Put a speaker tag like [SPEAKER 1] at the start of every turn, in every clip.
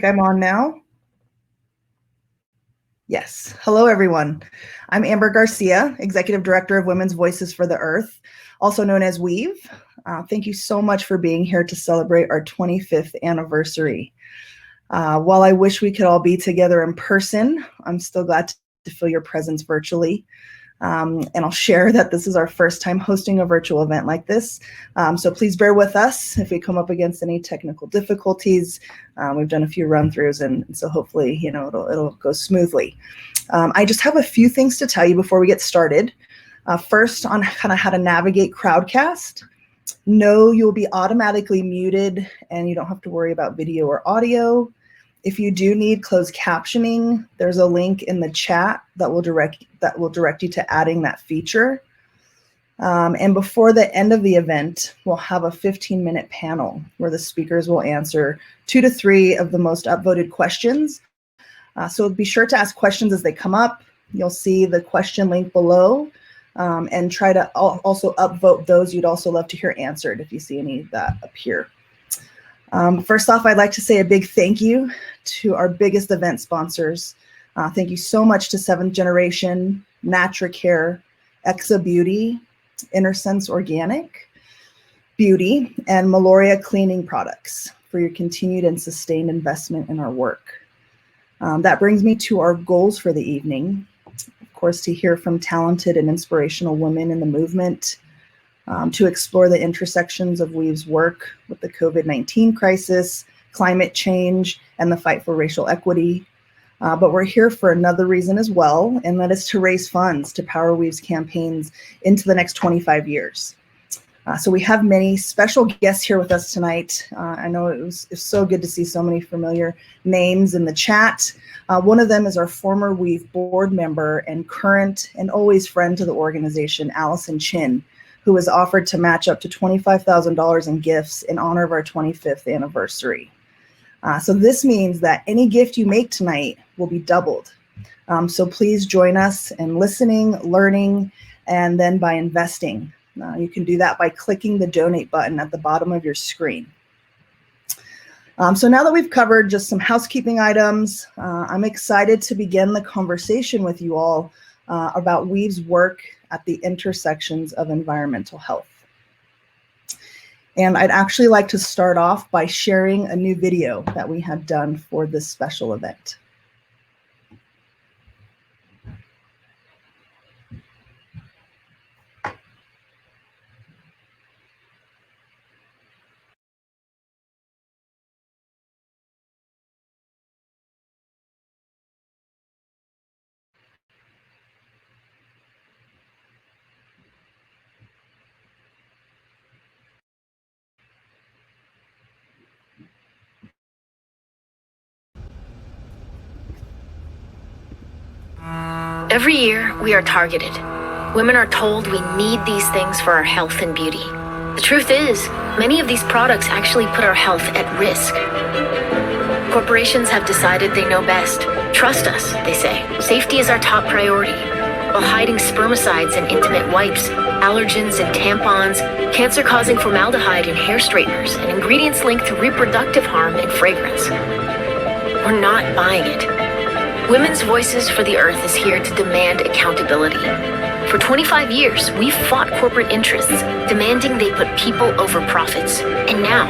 [SPEAKER 1] think I'm on now. Hello, everyone. I'm Amber Garcia, Executive Director of Women's Voices for the Earth, also known as WVE. Thank you so much for being here to celebrate our 25th anniversary. While I wish we could all be together in person, I'm still glad to feel your presence virtually. And I'll share that this is our first time hosting a virtual event like this. So please bear with us if we come up against any technical difficulties. We've done a few run-throughs, and so hopefully, it'll go smoothly. I just have a few things to tell you before we get started. First, on kind of how to navigate Crowdcast. No, you'll be automatically muted, and you don't have to worry about video or audio. If you do need closed captioning, there's a link in the chat that will direct you to adding that feature. And before the end of the event, we'll have a 15-minute panel where the speakers will answer 2 to 3 of the most upvoted questions. So be sure to ask questions as they come up. You'll see the question link below, and try to also upvote those you'd also love to hear answered if you see any that appear. First off, I'd like to say a big thank you to our biggest event sponsors. Thank you so much to 7th Generation, NatraCare, Exa Beauty, Intersects Organic Beauty, and Meloria Cleaning Products for your continued and sustained investment in our work. That brings me to our goals for the evening. Of course, to hear from talented and inspirational women in the movement, to explore the intersections of WVE's work with the COVID-19 crisis, climate change, and the fight for racial equity. But we're here for another reason as well, and that is to raise funds to power WVE's campaigns into the next 25 years. So we have many special guests here with us tonight. I know it's so good to see so many familiar names in the chat. One of them is our former WVE board member and current and always friend to the organization, Allison Chin, who was offered to match up to $25,000 in gifts in honor of our 25th anniversary. So this means that any gift you make tonight will be doubled. So please join us in listening, learning, and then by investing. You can do that by clicking the donate button at the bottom of your screen. So now that we've covered just some housekeeping items, I'm excited to begin the conversation with you all about WVE's work at the intersections of environmental health. And I'd actually like to start off by sharing a new video that we had done for this special event.
[SPEAKER 2] Every year, we are targeted. Women are told we need these things for our health and beauty. The truth is, many of these products actually put our health at risk. Corporations have decided they know best. Trust us, they say. Safety is our top priority. While hiding spermicides in intimate wipes, allergens in tampons, cancer-causing formaldehyde in hair straighteners, and ingredients linked to reproductive harm in fragrance. We're not buying it. Women's Voices for the Earth is here to demand accountability. For 25 years, we've fought corporate interests, demanding they put people over profits. And now,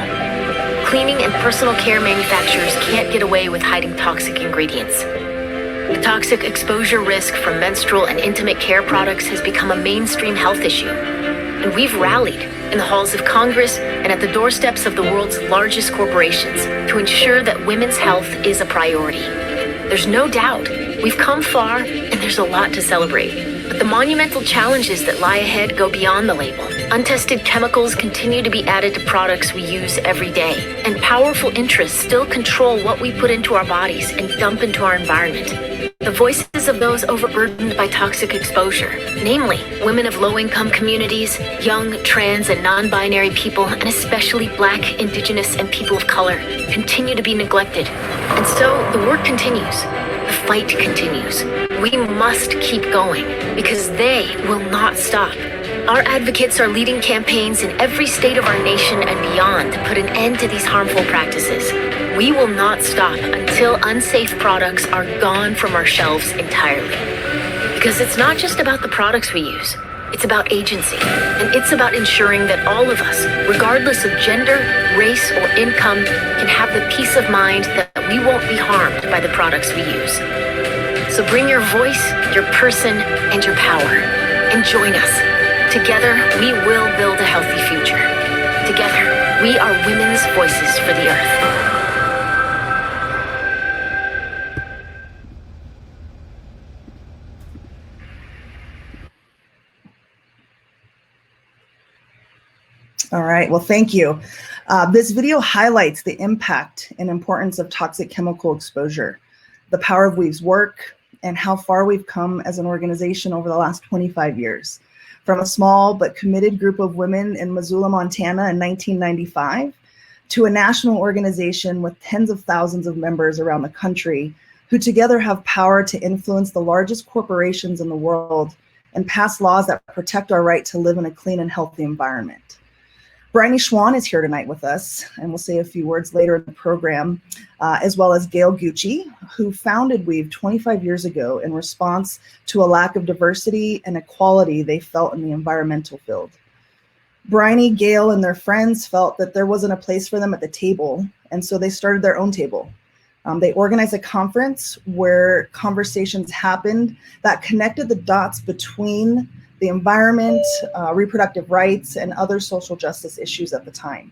[SPEAKER 2] cleaning and personal care manufacturers can't get away with hiding toxic ingredients. The toxic exposure risk from menstrual and intimate care products has become a mainstream health issue. And we've rallied in the halls of Congress and at the doorsteps of the world's largest corporations to ensure that women's health is a priority. There's no doubt we've come far and there's a lot to celebrate. But the monumental challenges that lie ahead go beyond the label. Untested chemicals continue to be added to products we use every day. And powerful interests still control what we put into our bodies and dump into our environment. The voices of those overburdened by toxic exposure, namely women of low-income communities, young, trans, and non-binary people, and especially Black, Indigenous, and people of color, continue to be neglected. And so the work continues. The fight continues. We must keep going because they will not stop. Our advocates are leading campaigns in every state of our nation and beyond to put an end to these harmful practices. We will not stop until unsafe products are gone from our shelves entirely. Because it's not just about the products we use. It's about agency, and it's about ensuring that all of us, regardless of gender, race, or income, can have the peace of mind that we won't be harmed by the products we use. So bring your voice, your person, and your power, and join us. Together, we will build a healthy future. Together, we are women's voices for the earth.
[SPEAKER 1] All right, well, thank you. This video highlights the impact and importance of toxic chemical exposure, the power of Weave's work, and how far we've come as an organization over the last 25 years. From a small but committed group of women in Missoula, Montana in 1995, to a national organization with tens of thousands of members around the country who together have power to influence the largest corporations in the world and pass laws that protect our right to live in a clean and healthy environment. Bryony Schwan is here tonight with us, and we'll say a few words later in the program, as well as Gail Gucci, who founded Weave 25 years ago in response to a lack of diversity and equality they felt in the environmental field. Bryony, Gail, and their friends felt that there wasn't a place for them at the table, and so they started their own table. They organized a conference where conversations happened that connected the dots between the environment, reproductive rights, and other social justice issues at the time.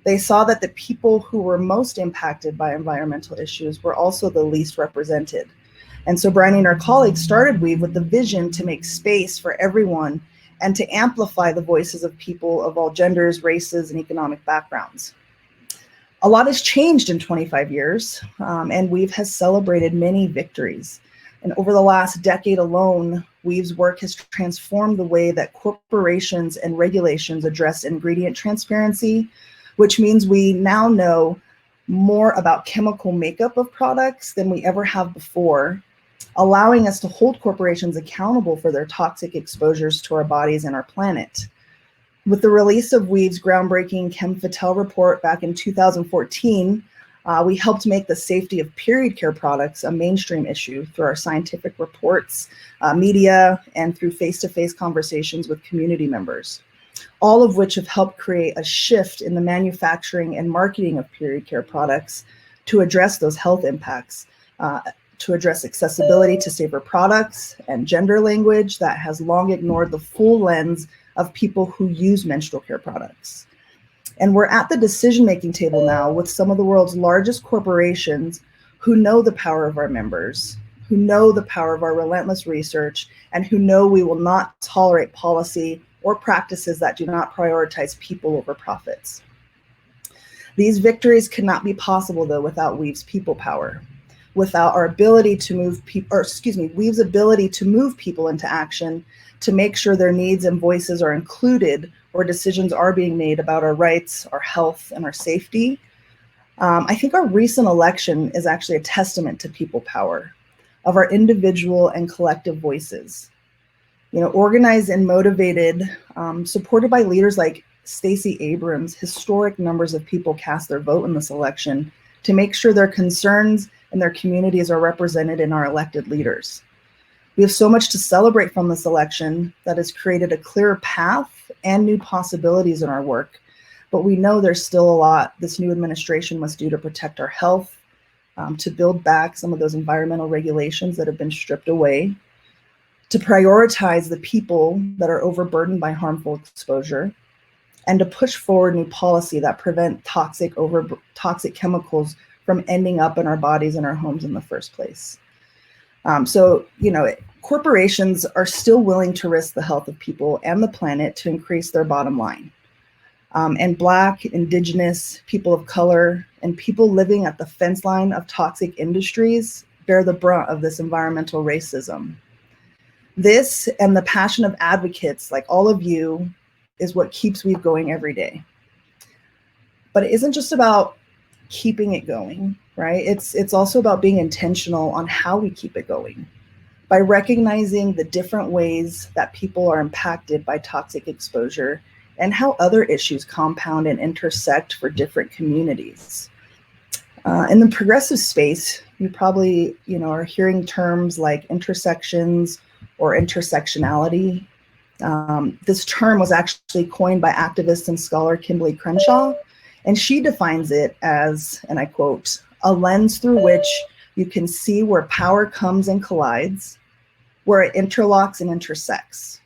[SPEAKER 1] They saw that the people who were most impacted by environmental issues were also the least represented. And so Bryony and her colleagues started Weave with the vision to make space for everyone and to amplify the voices of people of all genders, races, and economic backgrounds. A lot has changed in 25 years, and Weave has celebrated many victories. And over the last decade alone, Weave's work has transformed the way that corporations and regulations address ingredient transparency, which means we now know more about chemical makeup of products than we ever have before, allowing us to hold corporations accountable for their toxic exposures to our bodies and our planet. With the release of Weave's groundbreaking Chem Fatale report back in 2014, we helped make the safety of period care products a mainstream issue through our scientific reports, media, and through face-to-face conversations with community members, all of which have helped create a shift in the manufacturing and marketing of period care products to address those health impacts, to address accessibility to safer products and gender language that has long ignored the full lens of people who use menstrual care products. And we're at the decision-making table now with some of the world's largest corporations who know the power of our members, who know the power of our relentless research, and who know we will not tolerate policy or practices that do not prioritize people over profits. These victories cannot be possible, though, without Weave's people power, without our ability to move people, Weave's ability to move people into action, to make sure their needs and voices are included where decisions are being made about our rights, our health, and our safety. I think our recent election is actually a testament to people power, of our individual and collective voices. You know, organized and motivated, supported by leaders like Stacey Abrams, historic numbers of people cast their vote in this election to make sure their concerns and their communities are represented in our elected leaders. We have so much to celebrate from this election that has created a clearer path and new possibilities in our work, but we know there's still a lot this new administration must do to protect our health, to build back some of those environmental regulations that have been stripped away, to prioritize the people that are overburdened by harmful exposure, and to push forward new policy that prevent toxic chemicals from ending up in our bodies and our homes in the first place. So, you know, corporations are still willing to risk the health of people and the planet to increase their bottom line. And Black, Indigenous, people of color, and people living at the fence line of toxic industries bear the brunt of this environmental racism. This and the passion of advocates like all of you is what keeps Weave going every day. But it isn't just about keeping it going, right? It's also about being intentional on how we keep it going, by recognizing the different ways that people are impacted by toxic exposure and how other issues compound and intersect for different communities. In the progressive space, you probably, are hearing terms like intersections or intersectionality. This term was actually coined by activist and scholar Kimberly Crenshaw, and she defines it as, and I quote, a lens through which you can see where power comes and collides, where it interlocks and intersects.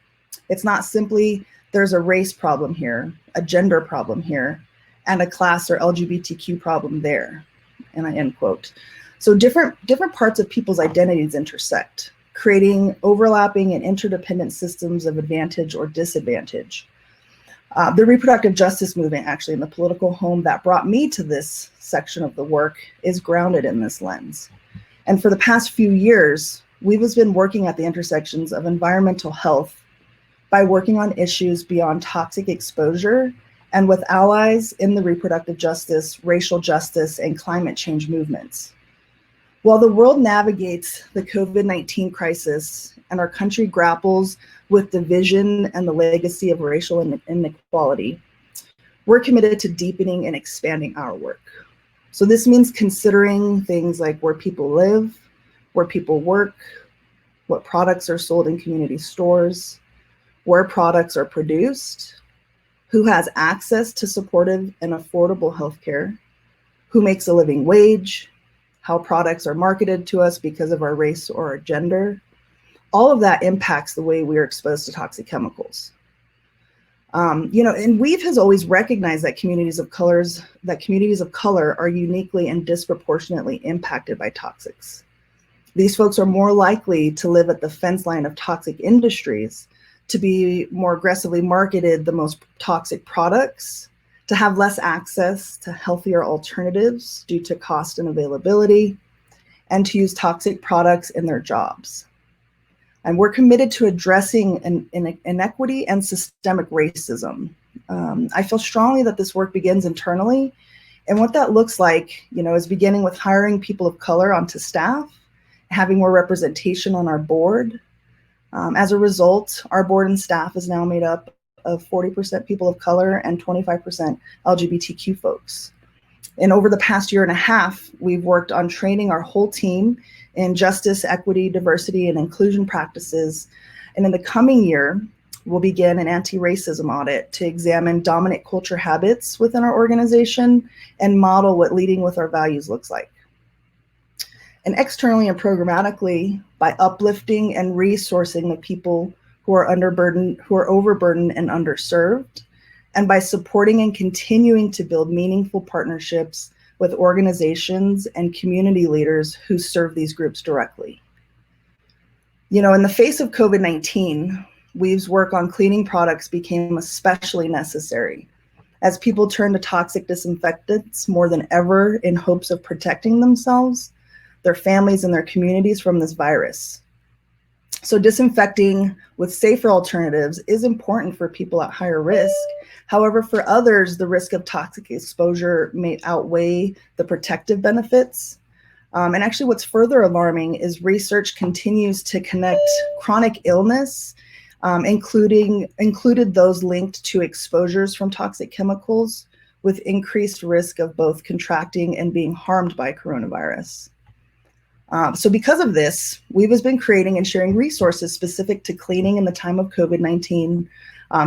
[SPEAKER 1] It's not simply there's a race problem here, a gender problem here, and a class or LGBTQ problem there, and I end quote. So different parts of people's identities intersect, creating overlapping and interdependent systems of advantage or disadvantage. The reproductive justice movement, actually, in the political home that brought me to this section of the work, is grounded in this lens. And for the past few years, we've been working at the intersections of environmental health by working on issues beyond toxic exposure and with allies in the reproductive justice, racial justice, and climate change movements. While the world navigates the COVID-19 crisis and our country grapples with division and the legacy of racial inequality, we're committed to deepening and expanding our work. So this means considering things like where people live, where people work, what products are sold in community stores, where products are produced, who has access to supportive and affordable healthcare, who makes a living wage, how products are marketed to us because of our race or our gender. All of that impacts the way we are exposed to toxic chemicals. And WVE has always recognized that communities of color are uniquely and disproportionately impacted by toxics. These folks are more likely to live at the fence line of toxic industries, to be more aggressively marketed the most toxic products, to have less access to healthier alternatives due to cost and availability, and to use toxic products in their jobs. And we're committed to addressing inequity and systemic racism. I feel strongly that this work begins internally. And what that looks like, is beginning with hiring people of color onto staff, having more representation on our board. As a result, our board and staff is now made up of 40% people of color and 25% LGBTQ folks. And over the past year and a half, we've worked on training our whole team in justice, equity, diversity, and inclusion practices. And in the coming year, we'll begin an anti-racism audit to examine dominant culture habits within our organization and model what leading with our values looks like. And externally and programmatically, by uplifting and resourcing the people who are overburdened and underserved, and by supporting and continuing to build meaningful partnerships with organizations and community leaders who serve these groups directly. In the face of COVID-19, WVE's work on cleaning products became especially necessary as people turned to toxic disinfectants more than ever in hopes of protecting themselves, their families, and their communities from this virus. So disinfecting with safer alternatives is important for people at higher risk. However, for others, the risk of toxic exposure may outweigh the protective benefits. And actually what's further alarming is research continues to connect chronic illness, included those linked to exposures from toxic chemicals, with increased risk of both contracting and being harmed by coronavirus. So because of this, WVE has been creating and sharing resources specific to cleaning in the time of COVID-19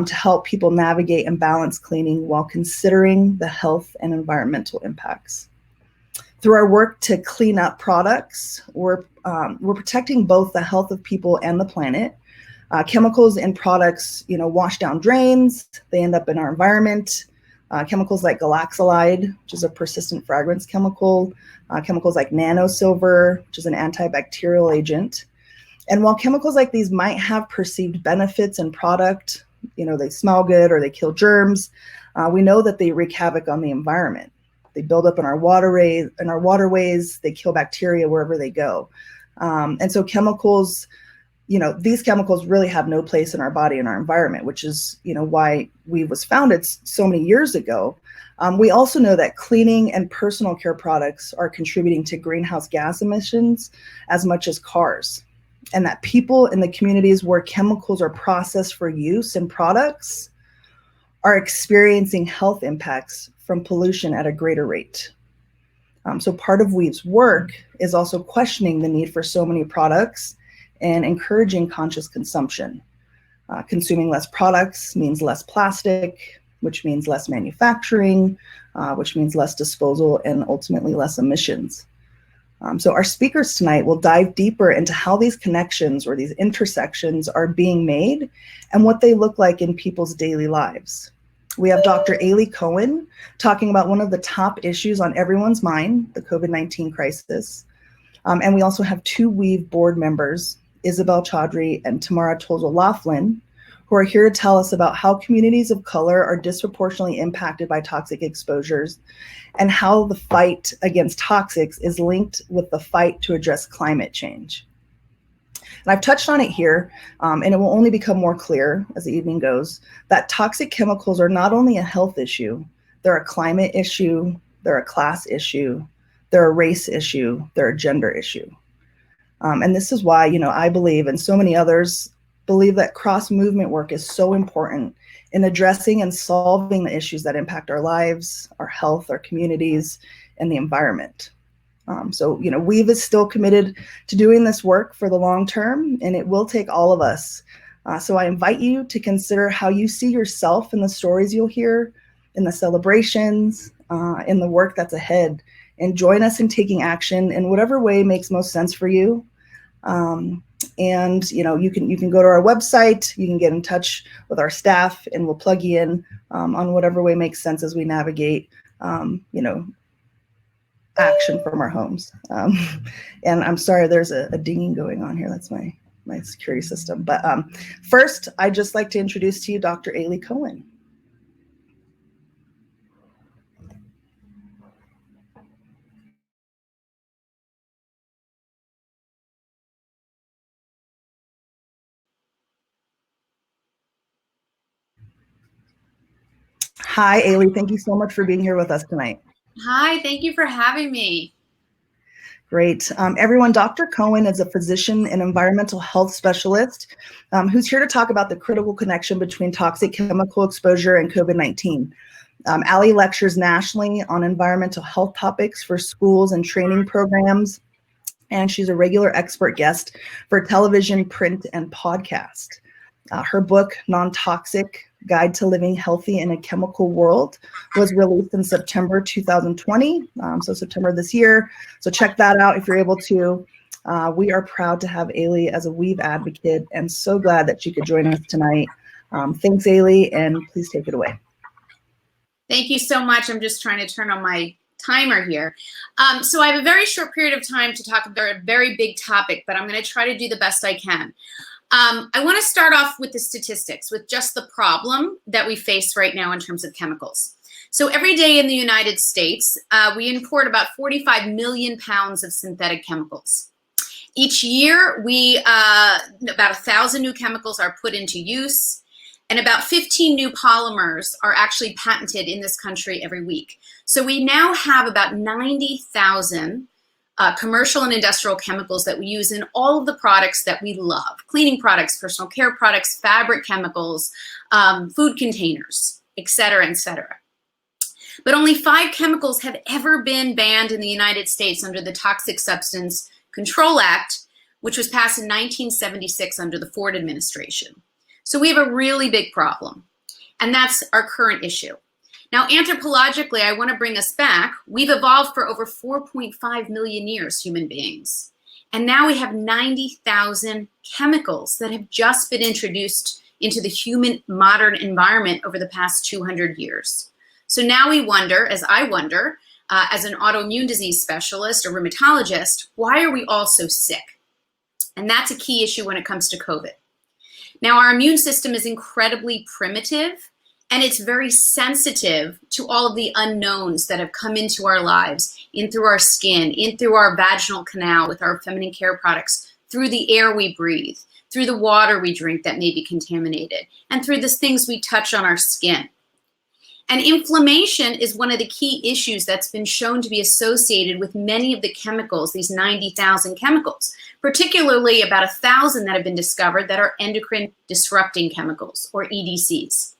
[SPEAKER 1] to help people navigate and balance cleaning while considering the health and environmental impacts. Through our work to clean up products, we're protecting both the health of people and the planet. Chemicals in products, wash down drains, they end up in our environment. Chemicals like galaxolide, which is a persistent fragrance chemical, chemicals like nanosilver, which is an antibacterial agent. And while chemicals like these might have perceived benefits in product, they smell good or they kill germs, we know that they wreak havoc on the environment. They build up in our waterways, they kill bacteria wherever they go. And so chemicals, these chemicals really have no place in our body and our environment, which is, why WVE was founded so many years ago. We also know that cleaning and personal care products are contributing to greenhouse gas emissions as much as cars, and that people in the communities where chemicals are processed for use in products are experiencing health impacts from pollution at a greater rate. So part of Weave's work is also questioning the need for so many products and encouraging conscious consumption. Consuming less products means less plastic, which means less manufacturing, which means less disposal and ultimately less emissions. So our speakers tonight will dive deeper into how these connections or these intersections are being made and what they look like in people's daily lives. We have Dr. Cohen talking about one of the top issues on everyone's mind, the COVID-19 crisis. And we also have two Weave board members, Isabelle Chaudry and Tamara Toles, who are here to tell us about how communities of color are disproportionately impacted by toxic exposures and how the fight against toxics is linked with the fight to address climate change. And I've touched on it here, and it will only become more clear as the evening goes, that toxic chemicals are not only a health issue, they're a climate issue, they're a class issue, they're a race issue, they're a gender issue. And this is why, I believe, and so many others believe, that cross-movement work is so important in addressing and solving the issues that impact our lives, our health, our communities, and the environment. So Weave is still committed to doing this work for the long term, and it will take all of us. So I invite you to consider how you see yourself in the stories you'll hear, in the celebrations, in the work that's ahead, and join us in taking action in whatever way makes most sense for you. And you can go to our website, you can get in touch with our staff, and we'll plug you in on whatever way makes sense as we navigate action from our homes. And I'm sorry, there's a dinging going on here. That's my security system. But first, I'd just like to introduce to you Dr. Cohen. Hi, Ailey. Thank you so much for being here with us tonight.
[SPEAKER 3] Hi, thank you for having me.
[SPEAKER 1] Great. Everyone, Dr. Cohen is a physician and environmental health specialist who's here to talk about the critical connection between toxic chemical exposure and COVID-19. Allie lectures nationally on environmental health topics for schools and training programs, and she's a regular expert guest for television, print, and podcast. Her book, Non-Toxic: Guide to Living Healthy in a Chemical World, was released in September 2020, so September this year. So check that out if you're able to. We are proud to have Ailey as a Weave advocate, and so glad that she could join us tonight. Thanks, Ailey, and please take it away.
[SPEAKER 3] Thank you so much. I'm just trying to turn on my timer here. So I have a very short period of time to talk about a very big topic, but I'm going to try to do the best I can. I want to start off with the statistics, with just the problem that we face right now in terms of chemicals. So every day in the United States, we import about 45 million pounds of synthetic chemicals. Each year, about 1,000 new chemicals are put into use, and about 15 new polymers are actually patented in this country every week. So we now have about 90,000 commercial and industrial chemicals that we use in all of the products that we love: cleaning products, personal care products, fabric chemicals, food containers, et cetera, et cetera. But only 5 chemicals have ever been banned in the United States under the Toxic Substance Control Act, which was passed in 1976 under the Ford administration. So we have a really big problem, and that's our current issue. Now, anthropologically, I want to bring us back. We've evolved for over 4.5 million years, human beings. And now we have 90,000 chemicals that have just been introduced into the human modern environment over the past 200 years. So now we wonder, as I wonder, as an autoimmune disease specialist or rheumatologist, why are we all so sick? And that's a key issue when it comes to COVID. Now, our immune system is incredibly primitive, and it's very sensitive to all of the unknowns that have come into our lives, in through our skin, in through our vaginal canal with our feminine care products, through the air we breathe, through the water we drink that may be contaminated, and through the things we touch on our skin. And inflammation is one of the key issues that's been shown to be associated with many of the chemicals, these 90,000 chemicals, particularly about 1,000 that have been discovered that are endocrine disrupting chemicals, or EDCs.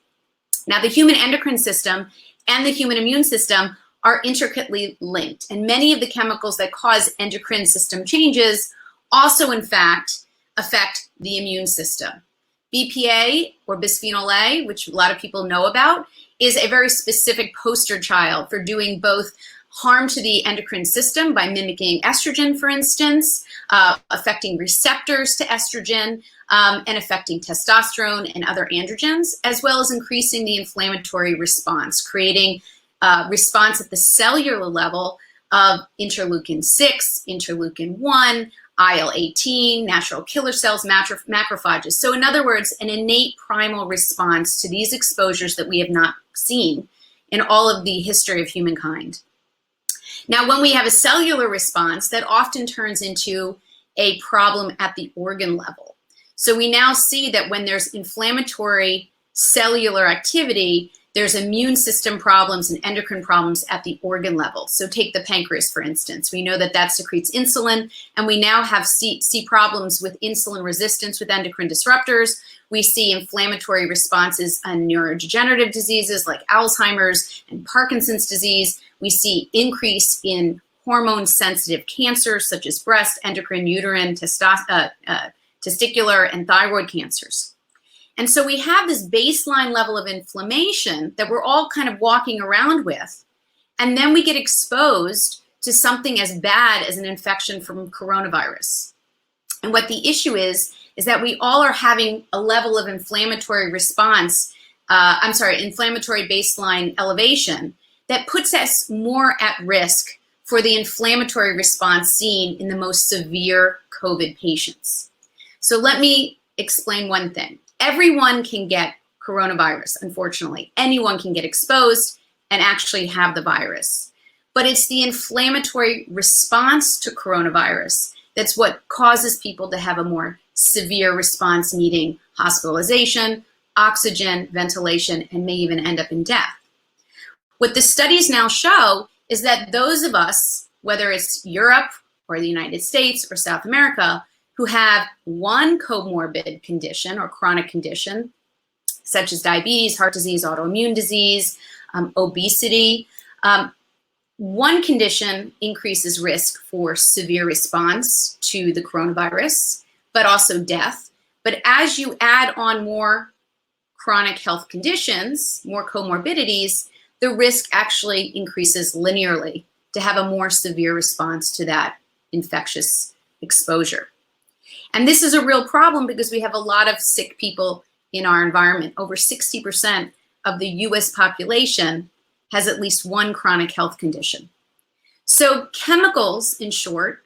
[SPEAKER 3] Now, the human endocrine system and the human immune system are intricately linked. And many of the chemicals that cause endocrine system changes also, in fact, affect the immune system. BPA, or bisphenol A, which a lot of people know about, is a very specific poster child for doing both harm to the endocrine system by mimicking estrogen, for instance, affecting receptors to estrogen, and affecting testosterone and other androgens, as well as increasing the inflammatory response, creating response at the cellular level of interleukin-6, interleukin-1, IL-18, natural killer cells, macrophages. So in other words, an innate primal response to these exposures that we have not seen in all of the history of humankind. Now, when we have a cellular response, that often turns into a problem at the organ level. So we now see that when there's inflammatory cellular activity, there's immune system problems and endocrine problems at the organ level. So take the pancreas, for instance. We know that that secretes insulin, and we now see problems with insulin resistance with endocrine disruptors. We see inflammatory responses on neurodegenerative diseases like Alzheimer's and Parkinson's disease. We see increase in hormone-sensitive cancers such as breast, endocrine, uterine, testicular, and thyroid cancers. And so we have this baseline level of inflammation that we're all kind of walking around with, and then we get exposed to something as bad as an infection from coronavirus. And what the issue is that we all are having a level of inflammatory response, inflammatory baseline elevation that puts us more at risk for the inflammatory response seen in the most severe COVID patients. So let me explain one thing. Everyone can get coronavirus, unfortunately. Anyone can get exposed and actually have the virus. But it's the inflammatory response to coronavirus that's what causes people to have a more severe response, needing hospitalization, oxygen, ventilation, and may even end up in death. What the studies now show is that those of us, whether it's Europe or the United States or South America, who have one comorbid condition or chronic condition, such as diabetes, heart disease, autoimmune disease, obesity, one condition increases risk for severe response to the coronavirus, but also death. But as you add on more chronic health conditions, more comorbidities, the risk actually increases linearly to have a more severe response to that infectious exposure. And this is a real problem because we have a lot of sick people in our environment. Over 60% of the US population has at least one chronic health condition. So chemicals, in short,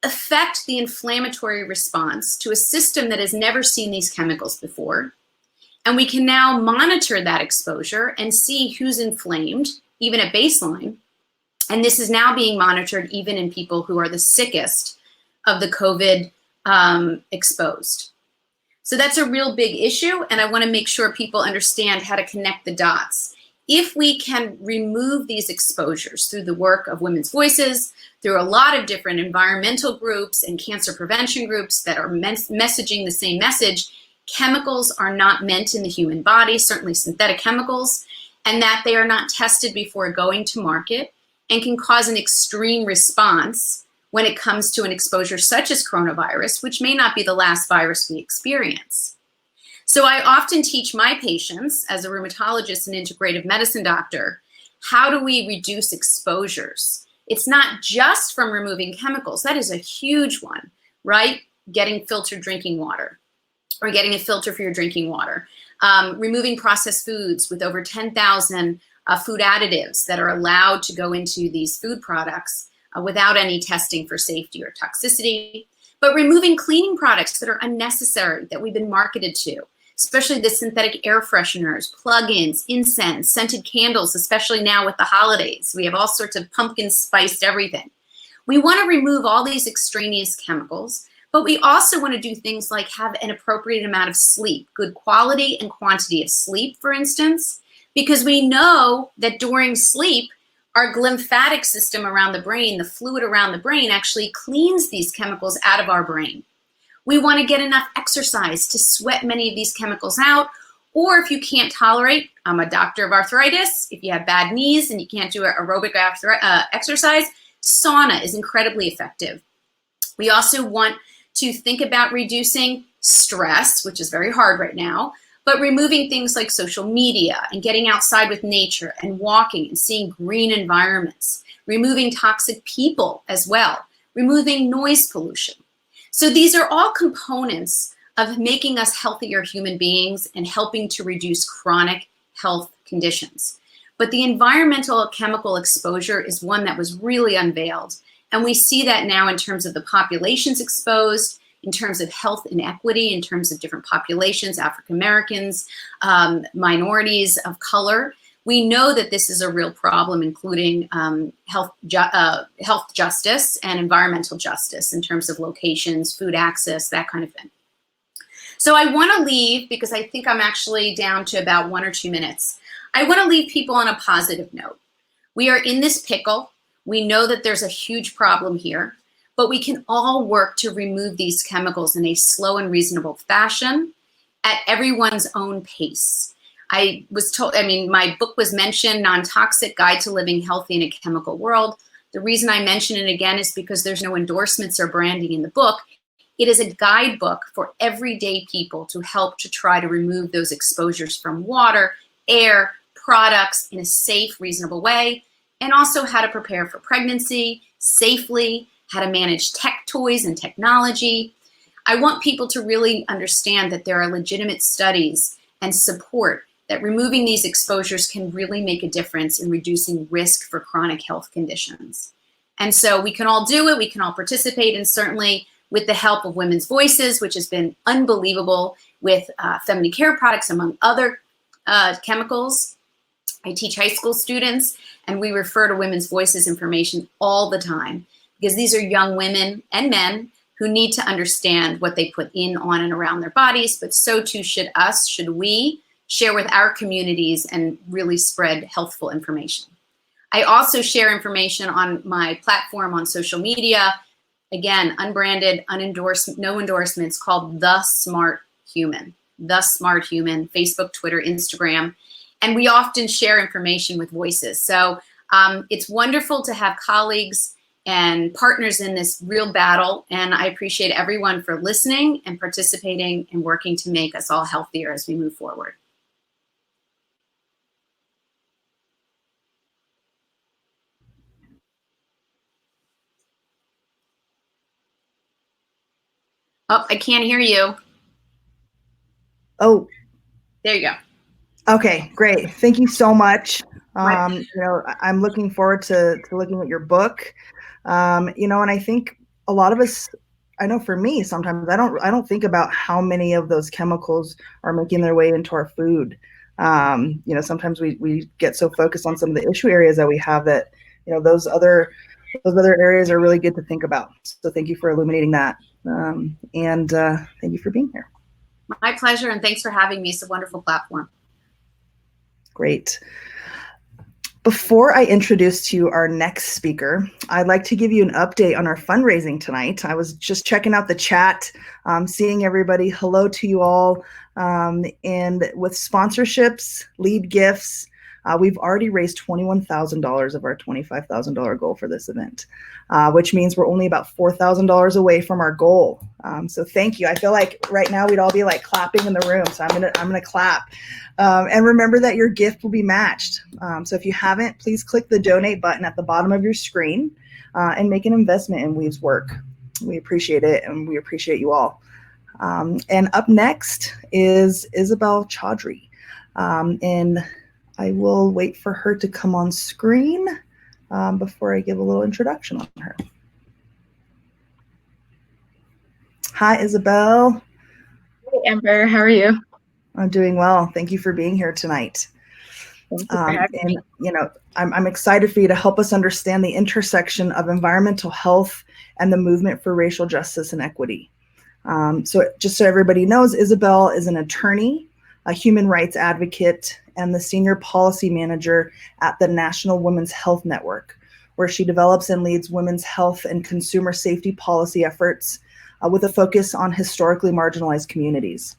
[SPEAKER 3] affect the inflammatory response to a system that has never seen these chemicals before. And we can now monitor that exposure and see who's inflamed, even at baseline. And this is now being monitored even in people who are the sickest of the COVID exposed. So that's a real big issue, and I want to make sure people understand how to connect the dots. If we can remove these exposures through the work of Women's Voices, through a lot of different environmental groups and cancer prevention groups that are messaging the same message, chemicals are not meant in the human body, certainly synthetic chemicals, and that they are not tested before going to market and can cause an extreme response when it comes to an exposure such as coronavirus, which may not be the last virus we experience. So I often teach my patients, as a rheumatologist and integrative medicine doctor, how do we reduce exposures? It's not just from removing chemicals. That is a huge one, right? Getting filtered drinking water or getting a filter for your drinking water. Removing processed foods with over 10,000 food additives that are allowed to go into these food products without any testing for safety or toxicity, but removing cleaning products that are unnecessary that we've been marketed to, especially the synthetic air fresheners, plug-ins, incense, scented candles, especially now with the holidays. We have all sorts of pumpkin spiced everything. We want to remove all these extraneous chemicals, but we also want to do things like have an appropriate amount of sleep, good quality and quantity of sleep, for instance, because we know that during sleep, our glymphatic system around the brain, the fluid around the brain, actually cleans these chemicals out of our brain. We want to get enough exercise to sweat many of these chemicals out, Or if you can't tolerate, I'm a doctor of arthritis, if you have bad knees and you can't do aerobic exercise, sauna is incredibly effective. We also want to think about reducing stress, which is very hard right now, but removing things like social media and getting outside with nature and walking and seeing green environments, removing toxic people as well, removing noise pollution. So these are all components of making us healthier human beings and helping to reduce chronic health conditions. But the environmental chemical exposure is one that was really unveiled. And we see that now in terms of the populations exposed, in terms of health inequity, in terms of different populations, African Americans, minorities of color. We know that this is a real problem, including health justice and environmental justice in terms of locations, food access, that kind of thing. So I want to leave, because I think I'm actually down to about 1 or 2 minutes. I want to leave people on a positive note. We are in this pickle. We know that there's a huge problem here, but we can all work to remove these chemicals in a slow and reasonable fashion at everyone's own pace. I was told, my book was mentioned, Non-Toxic Guide to Living Healthy in a Chemical World. The reason I mention it again is because there's no endorsements or branding in the book. It is a guidebook for everyday people to help to try to remove those exposures from water, air, products in a safe, reasonable way, and also how to prepare for pregnancy safely, how to manage tech toys and technology. I want people to really understand that there are legitimate studies and support that removing these exposures can really make a difference in reducing risk for chronic health conditions. And so we can all do it, we can all participate, and certainly with the help of Women's Voices, which has been unbelievable with feminine care products, among other chemicals. I teach high school students, and we refer to Women's Voices information all the time, because these are young women and men who need to understand what they put in, on, and around their bodies, but so too should we share with our communities and really spread healthful information. I also share information on my platform on social media, again, unbranded, unendorsed, no endorsements, called The Smart Human. The Smart Human, Facebook, Twitter, Instagram. And we often share information with voices. So it's wonderful to have colleagues and partners in this real battle. And I appreciate everyone for listening and participating and working to make us all healthier as we move forward. Oh, I can't hear you.
[SPEAKER 1] Oh,
[SPEAKER 3] there you go.
[SPEAKER 1] Okay, great. Thank you so much. I'm looking forward to looking at your book. And I think a lot of us, I know for me, sometimes I don't think about how many of those chemicals are making their way into our food. Sometimes we get so focused on some of the issue areas that we have that, those other areas are really good to think about. So thank you for illuminating that. And thank you for being here.
[SPEAKER 3] My pleasure, and thanks for having me. It's a wonderful platform.
[SPEAKER 1] Great. Before I introduce to you our next speaker, I'd like to give you an update on our fundraising tonight. I was just checking out the chat, seeing everybody. Hello to you all. And with sponsorships, lead gifts, we've already raised $21,000 of our $25,000 goal for this event, which means we're only about $4,000 away from our goal. So thank you. I feel like right now we'd all be like clapping in the room. So I'm gonna clap. And remember that your gift will be matched. So if you haven't, please click the donate button at the bottom of your screen and make an investment in Weave's work. We appreciate it, and we appreciate you all. And up next is Isabelle Chaudry. And I will wait for her to come on screen before I give a little introduction on her. Hi, Isabelle.
[SPEAKER 4] Hey, Amber. How are you?
[SPEAKER 1] I'm doing well. Thank you for being here tonight.
[SPEAKER 4] Thank you for having me.
[SPEAKER 1] I'm excited for you to help us understand the intersection of environmental health and the movement for racial justice and equity. So just so everybody knows, Isabelle is an attorney, a human rights advocate, and the senior policy manager at the National Women's Health Network, where she develops and leads women's health and consumer safety policy efforts with a focus on historically marginalized communities.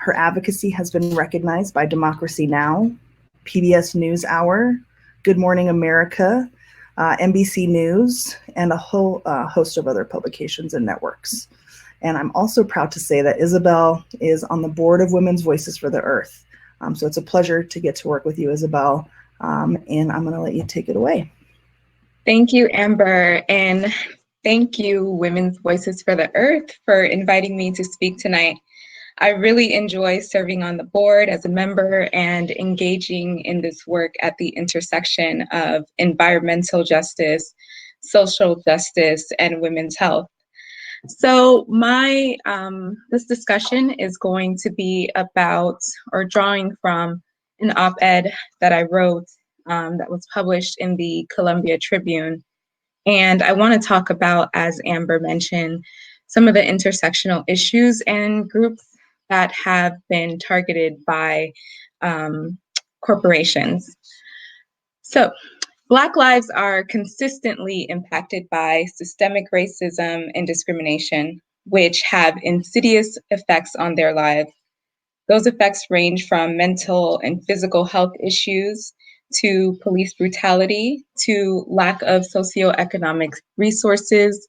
[SPEAKER 1] Her advocacy has been recognized by Democracy Now!, PBS NewsHour, Good Morning America, NBC News, and a whole host of other publications and networks. And I'm also proud to say that Isabelle is on the board of Women's Voices for the Earth. So it's a pleasure to get to work with you, Isabelle, and I'm gonna let you take it away.
[SPEAKER 4] Thank you, Amber, and thank you, Women's Voices for the Earth, for inviting me to speak tonight. I really enjoy serving on the board as a member and engaging in this work at the intersection of environmental justice, social justice, and women's health. So this discussion is going to be about, or drawing from, an op-ed that I wrote that was published in the Columbia Tribune. And I want to talk about, as Amber mentioned, some of the intersectional issues and groups that have been targeted by corporations. So, Black lives are consistently impacted by systemic racism and discrimination, which have insidious effects on their lives. Those effects range from mental and physical health issues to police brutality to lack of socioeconomic resources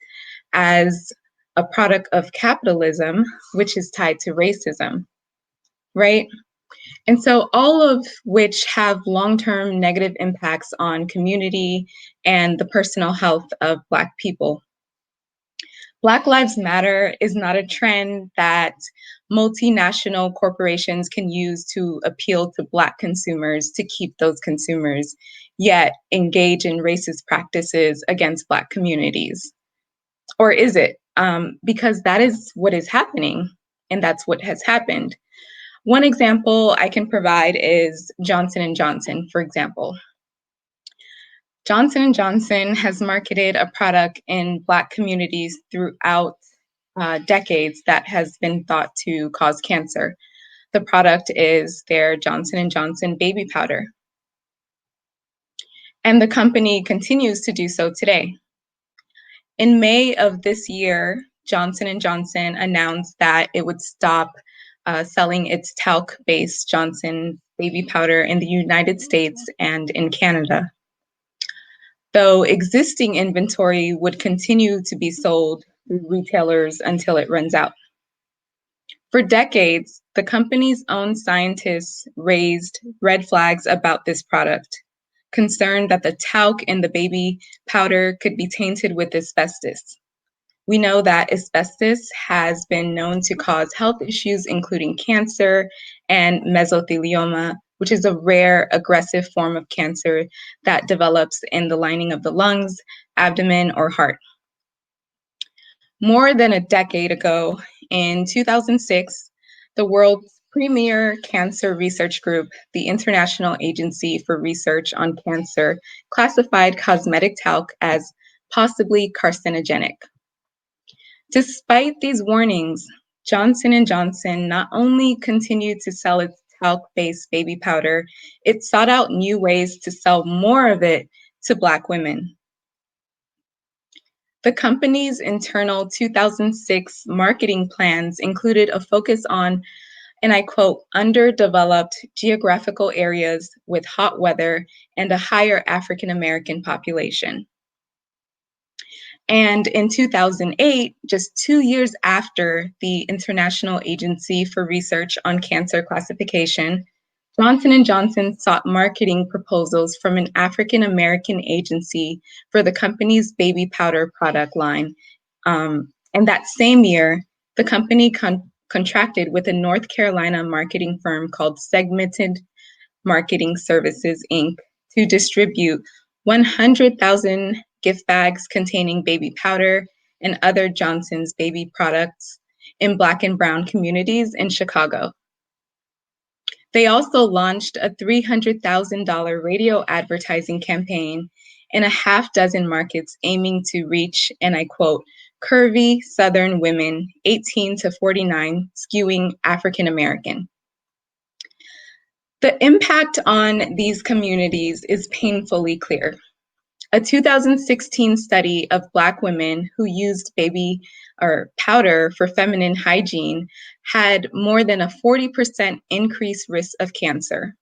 [SPEAKER 4] as a product of capitalism, which is tied to racism, right? And so all of which have long-term negative impacts on community and the personal health of Black people. Black Lives Matter is not a trend that multinational corporations can use to appeal to Black consumers to keep those consumers, yet engage in racist practices against Black communities. Or is it? Because that is what is happening, and that's what has happened. One example I can provide is Johnson & Johnson, for example. Johnson & Johnson has marketed a product in Black communities throughout decades that has been thought to cause cancer. The product is their Johnson & Johnson baby powder. And the company continues to do so today. In May of this year, Johnson & Johnson announced that it would stop selling its talc-based Johnson baby powder in the United States and in Canada, though existing inventory would continue to be sold through retailers until it runs out. For decades, the company's own scientists raised red flags about this product, concerned that the talc in the baby powder could be tainted with asbestos. We know that asbestos has been known to cause health issues, including cancer and mesothelioma, which is a rare, aggressive form of cancer that develops in the lining of the lungs, abdomen, or heart. More than a decade ago, in 2006, the world's premier cancer research group, the International Agency for Research on Cancer, classified cosmetic talc as possibly carcinogenic. Despite these warnings, Johnson & Johnson not only continued to sell its talc-based baby powder, it sought out new ways to sell more of it to Black women. The company's internal 2006 marketing plans included a focus on, and I quote, underdeveloped geographical areas with hot weather and a higher African American population. And in 2008, just 2 years after the International Agency for Research on Cancer classification, Johnson & Johnson sought marketing proposals from an African American agency for the company's baby powder product line. And that same year, the company contracted with a North Carolina marketing firm called Segmented Marketing Services, Inc. to distribute 100,000 gift bags containing baby powder and other Johnson's baby products in Black and brown communities in Chicago. They also launched a $300,000 radio advertising campaign in a half dozen markets aiming to reach, and I quote, curvy Southern women 18 to 49, skewing African American. The impact on these communities is painfully clear. A 2016 study of Black women who used baby or powder for feminine hygiene had more than a 40% increased risk of cancer.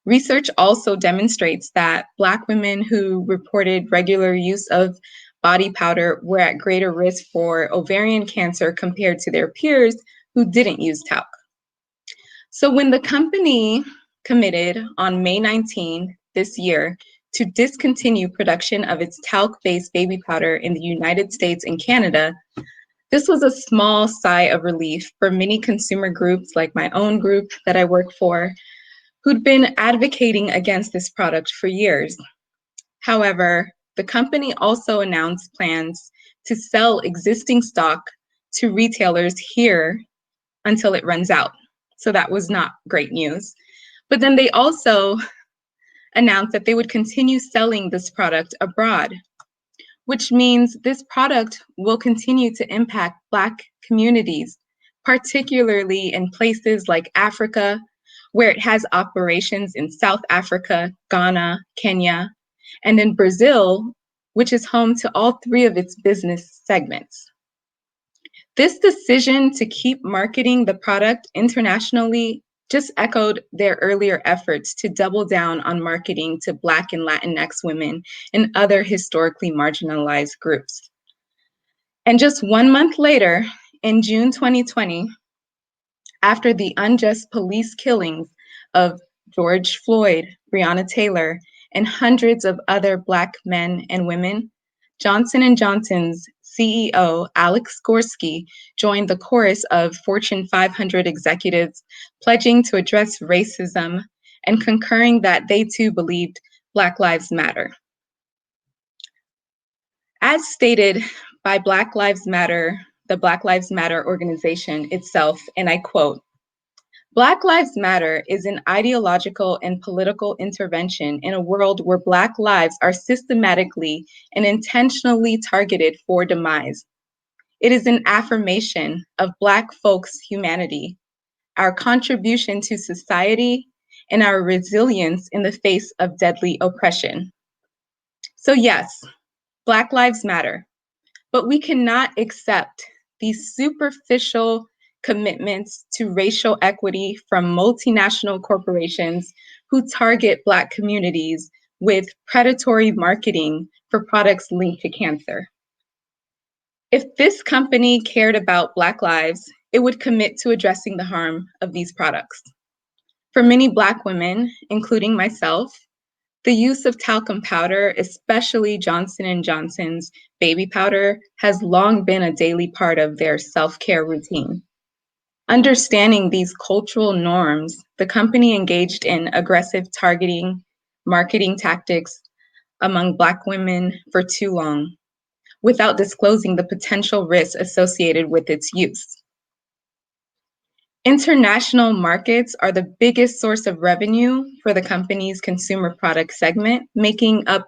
[SPEAKER 4] Research also demonstrates that Black women who reported regular use of body powder were at greater risk for ovarian cancer compared to their peers who didn't use talc. So when the company committed on May 19 this year to discontinue production of its talc-based baby powder in the United States and Canada, this was a small sigh of relief for many consumer groups like my own group that I work for, who'd been advocating against this product for years. However, the company also announced plans to sell existing stock to retailers here until it runs out. So that was not great news. But then they also announced that they would continue selling this product abroad, which means this product will continue to impact Black communities, particularly in places like Africa, where it has operations in South Africa, Ghana, Kenya, and in Brazil, which is home to all three of its business segments. This decision to keep marketing the product internationally just echoed their earlier efforts to double down on marketing to Black and Latinx women and other historically marginalized groups. And just 1 month later, in June 2020, after the unjust police killings of George Floyd, Breonna Taylor, and hundreds of other Black men and women, Johnson & Johnson's CEO, Alex Gorski, joined the chorus of Fortune 500 executives pledging to address racism and concurring that they too believed Black Lives Matter. As stated by Black Lives Matter, the Black Lives Matter organization itself, and I quote, "Black Lives Matter is an ideological and political intervention in a world where Black lives are systematically and intentionally targeted for demise. It is an affirmation of Black folks' humanity, our contribution to society, and our resilience in the face of deadly oppression." So yes, Black Lives Matter, but we cannot accept these superficial commitments to racial equity from multinational corporations who target Black communities with predatory marketing for products linked to cancer. If this company cared about Black lives, it would commit to addressing the harm of these products. For many Black women, including myself, the use of talcum powder, especially Johnson & Johnson's baby powder, has long been a daily part of their self-care routine. Understanding these cultural norms, the company engaged in aggressive targeting marketing tactics among Black women for too long, without disclosing the potential risks associated with its use. International markets are the biggest source of revenue for the company's consumer product segment, making up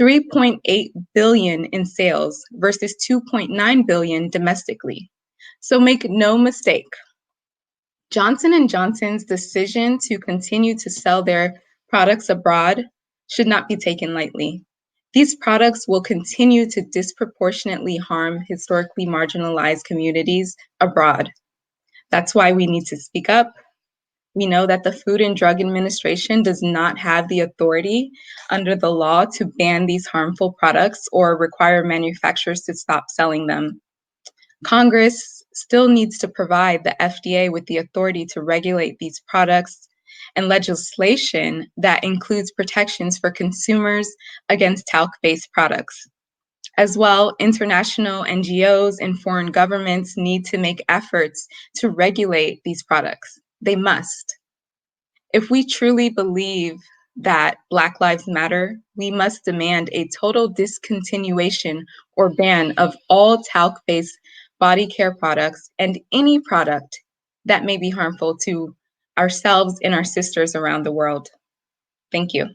[SPEAKER 4] $3.8 billion in sales versus $2.9 billion domestically. So make no mistake, Johnson & Johnson's decision to continue to sell their products abroad should not be taken lightly. These products will continue to disproportionately harm historically marginalized communities abroad. That's why we need to speak up. We know that the Food and Drug Administration does not have the authority under the law to ban these harmful products or require manufacturers to stop selling them. Congress still needs to provide the FDA with the authority to regulate these products and legislation that includes protections for consumers against talc-based products. As well, international NGOs and foreign governments need to make efforts to regulate these products. They must. If we truly believe that Black Lives Matter, we must demand a total discontinuation or ban of all talc-based body care products and any product that may be harmful to ourselves and our sisters around the world. Thank you.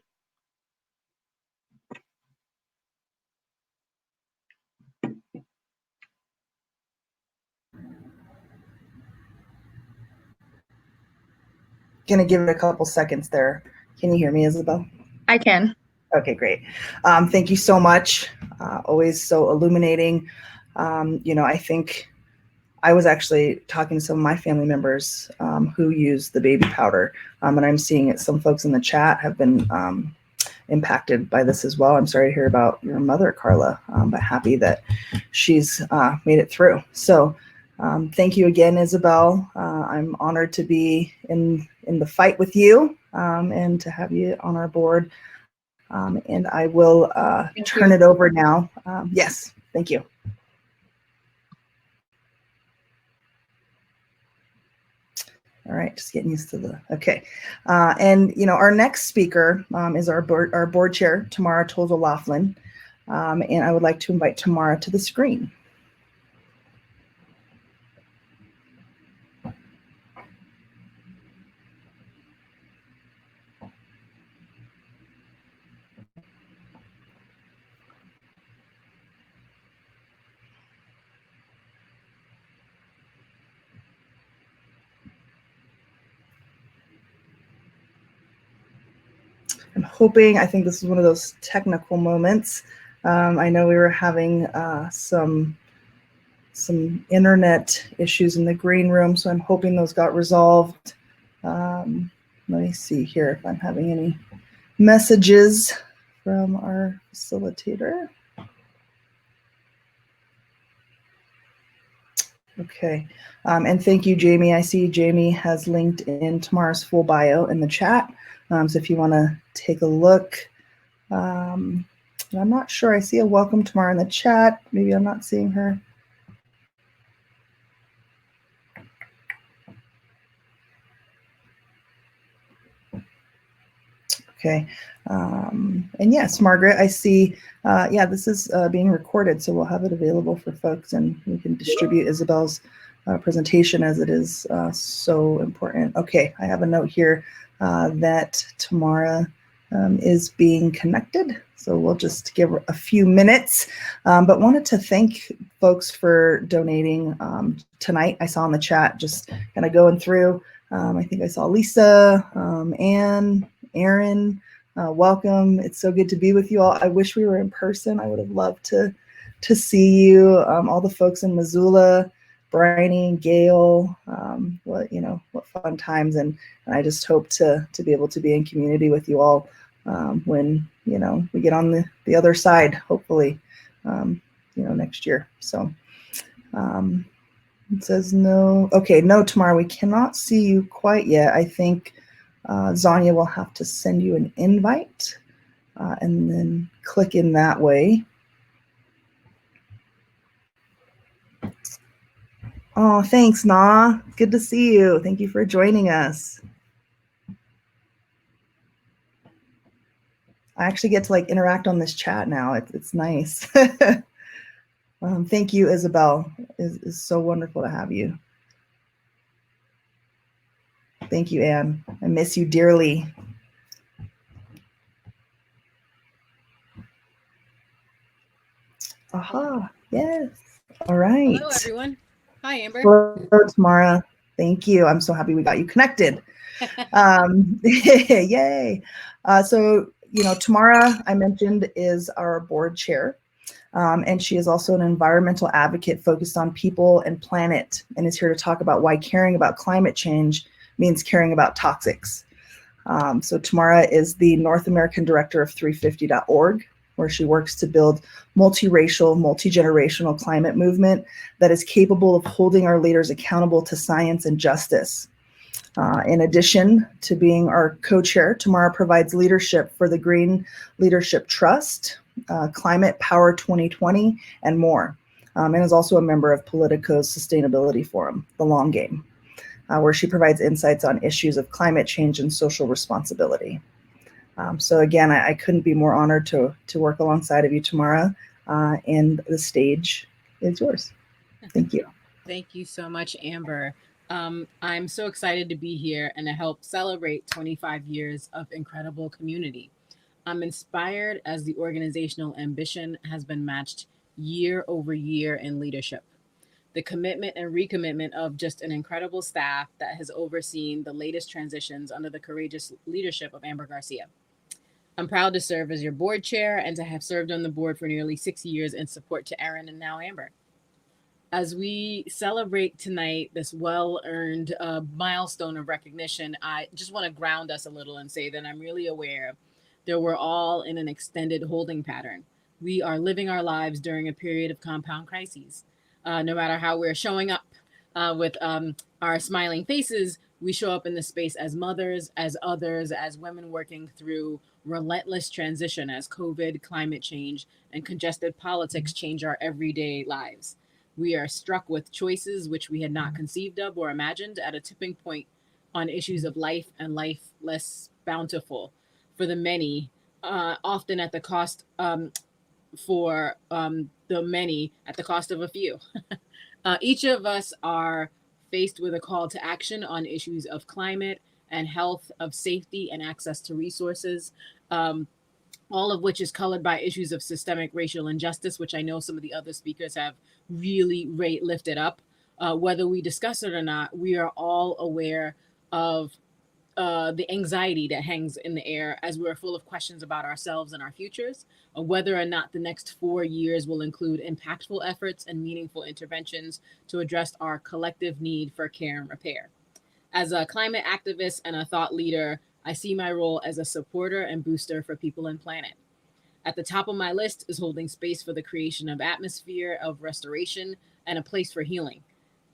[SPEAKER 1] Gonna give it a couple seconds there. Can you hear me, Isabelle?
[SPEAKER 4] I can.
[SPEAKER 1] Okay, great. Thank you so much. Always so illuminating. I think I was actually talking to some of my family members who use the baby powder, and I'm seeing it. Some folks in the chat have been impacted by this as well. I'm sorry to hear about your mother, Carla, but happy that she's made it through. So thank you again, Isabelle. I'm honored to be in the fight with you and to have you on our board. And I will turn it over now. Yes, thank you. All right, just getting used to the, okay. And our next speaker is our board chair, Tamara Toles. And I would like to invite Tamara to the screen. I'm hoping, I think this is one of those technical moments. I know we were having some internet issues in the green room, so I'm hoping those got resolved. Let me see here if I'm having any messages from our facilitator. Okay, and thank you, Jamie. I see Jamie has linked in Tamara's full bio in the chat. So if you want to take a look, I'm not sure. I see a welcome Tamara in the chat. Maybe I'm not seeing her. Okay, and yes, Margaret, I see, yeah, this is being recorded, so we'll have it available for folks and we can distribute Isabelle's presentation as it is so important. Okay, I have a note here that Tamara is being connected, so we'll just give her a few minutes, but wanted to thank folks for donating tonight. I saw in the chat, just kind of going through, I think I saw Lisa, Anne, Aaron, welcome. It's so good to be with you all. I wish we were in person. I would have loved to see you. All the folks in Missoula, Bryony, Gail, what fun times. And I just hope to be able to be in community with you all when, we get on the other side, hopefully, next year. So it says no. Okay, no, Tamara, we cannot see you quite yet. I think Zanya will have to send you an invite and then click in that way. Oh, thanks, Na. Good to see you. Thank you for joining us. I actually get to interact on this chat now. It's nice. Thank you, Isabelle. It's so wonderful to have you. Thank you, Anne. I miss you dearly. Aha, yes. All right.
[SPEAKER 5] Hello, everyone. Hi, Amber.
[SPEAKER 1] Hello, Tamara. Thank you. I'm so happy we got you connected. Yay. So, Tamara, I mentioned, is our board chair. And she is also an environmental advocate focused on people and planet, and is here to talk about why caring about climate change means caring about toxics. So Tamara is the North American director of 350.org, where she works to build multiracial, multi-generational climate movement that is capable of holding our leaders accountable to science and justice. In addition to being our co-chair, Tamara provides leadership for the Green Leadership Trust, Climate Power 2020, and more, and is also a member of Politico's Sustainability Forum, The Long Game, where she provides insights on issues of climate change and social responsibility. So again, I couldn't be more honored to work alongside of you, Tamara, and the stage is yours. Thank you.
[SPEAKER 5] Thank you so much, Amber. I'm so excited to be here and to help celebrate 25 years of incredible community. I'm inspired as the organizational ambition has been matched year over year in leadership. The commitment and recommitment of just an incredible staff that has overseen the latest transitions under the courageous leadership of Amber Garcia. I'm proud to serve as your board chair and to have served on the board for nearly 6 years in support to Erin and now Amber. As we celebrate tonight this well-earned milestone of recognition, I just want to ground us a little and say that I'm really aware that we're all in an extended holding pattern. We are living our lives during a period of compound crises. No matter how we're showing up with our smiling faces, we show up in this space as mothers, as others, as women working through relentless transition as COVID, climate change, and congested politics change our everyday lives. We are struck with choices which we had not conceived of or imagined at a tipping point on issues of life and life less bountiful for the many, often at the cost for the many at the cost of a few. Each of us are faced with a call to action on issues of climate and health, of safety and access to resources. All of which is colored by issues of systemic racial injustice, which I know some of the other speakers have really lifted up. Whether we discuss it or not, we are all aware of the anxiety that hangs in the air as we're full of questions about ourselves and our futures, whether or not the next 4 years will include impactful efforts and meaningful interventions to address our collective need for care and repair. As a climate activist and a thought leader, I see my role as a supporter and booster for people and planet. At the top of my list is holding space for the creation of atmosphere of restoration and a place for healing.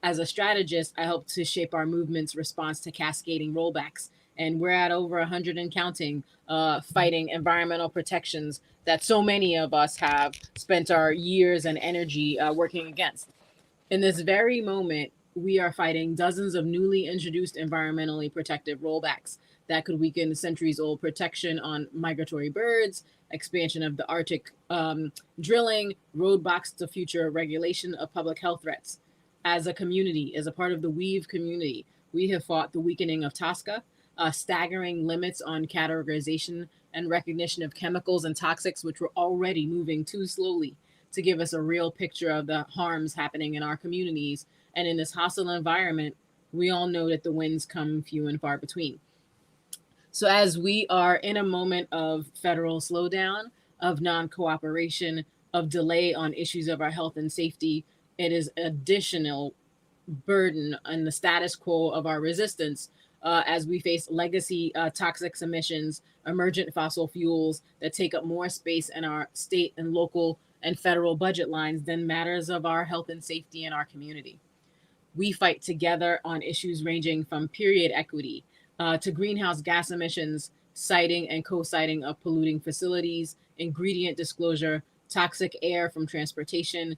[SPEAKER 5] As a strategist, I help to shape our movement's response to cascading rollbacks, and we're at over 100 and counting, fighting environmental protections that so many of us have spent our years and energy working against. In this very moment, we are fighting dozens of newly introduced environmentally protective rollbacks that could weaken centuries-old protection on migratory birds, expansion of the Arctic drilling, roadblocks to future regulation of public health threats. As a community, as a part of the WVE community, we have fought the weakening of TSCA, staggering limits on categorization and recognition of chemicals and toxics, which were already moving too slowly to give us a real picture of the harms happening in our communities. And in this hostile environment, we all know that the wins come few and far between. So as we are in a moment of federal slowdown, of non-cooperation, of delay on issues of our health and safety, it is additional burden on the status quo of our resistance as we face legacy toxic emissions, emergent fossil fuels that take up more space in our state and local and federal budget lines than matters of our health and safety in our community. We fight together on issues ranging from period equity to greenhouse gas emissions, siting and co-siting of polluting facilities, ingredient disclosure, toxic air from transportation.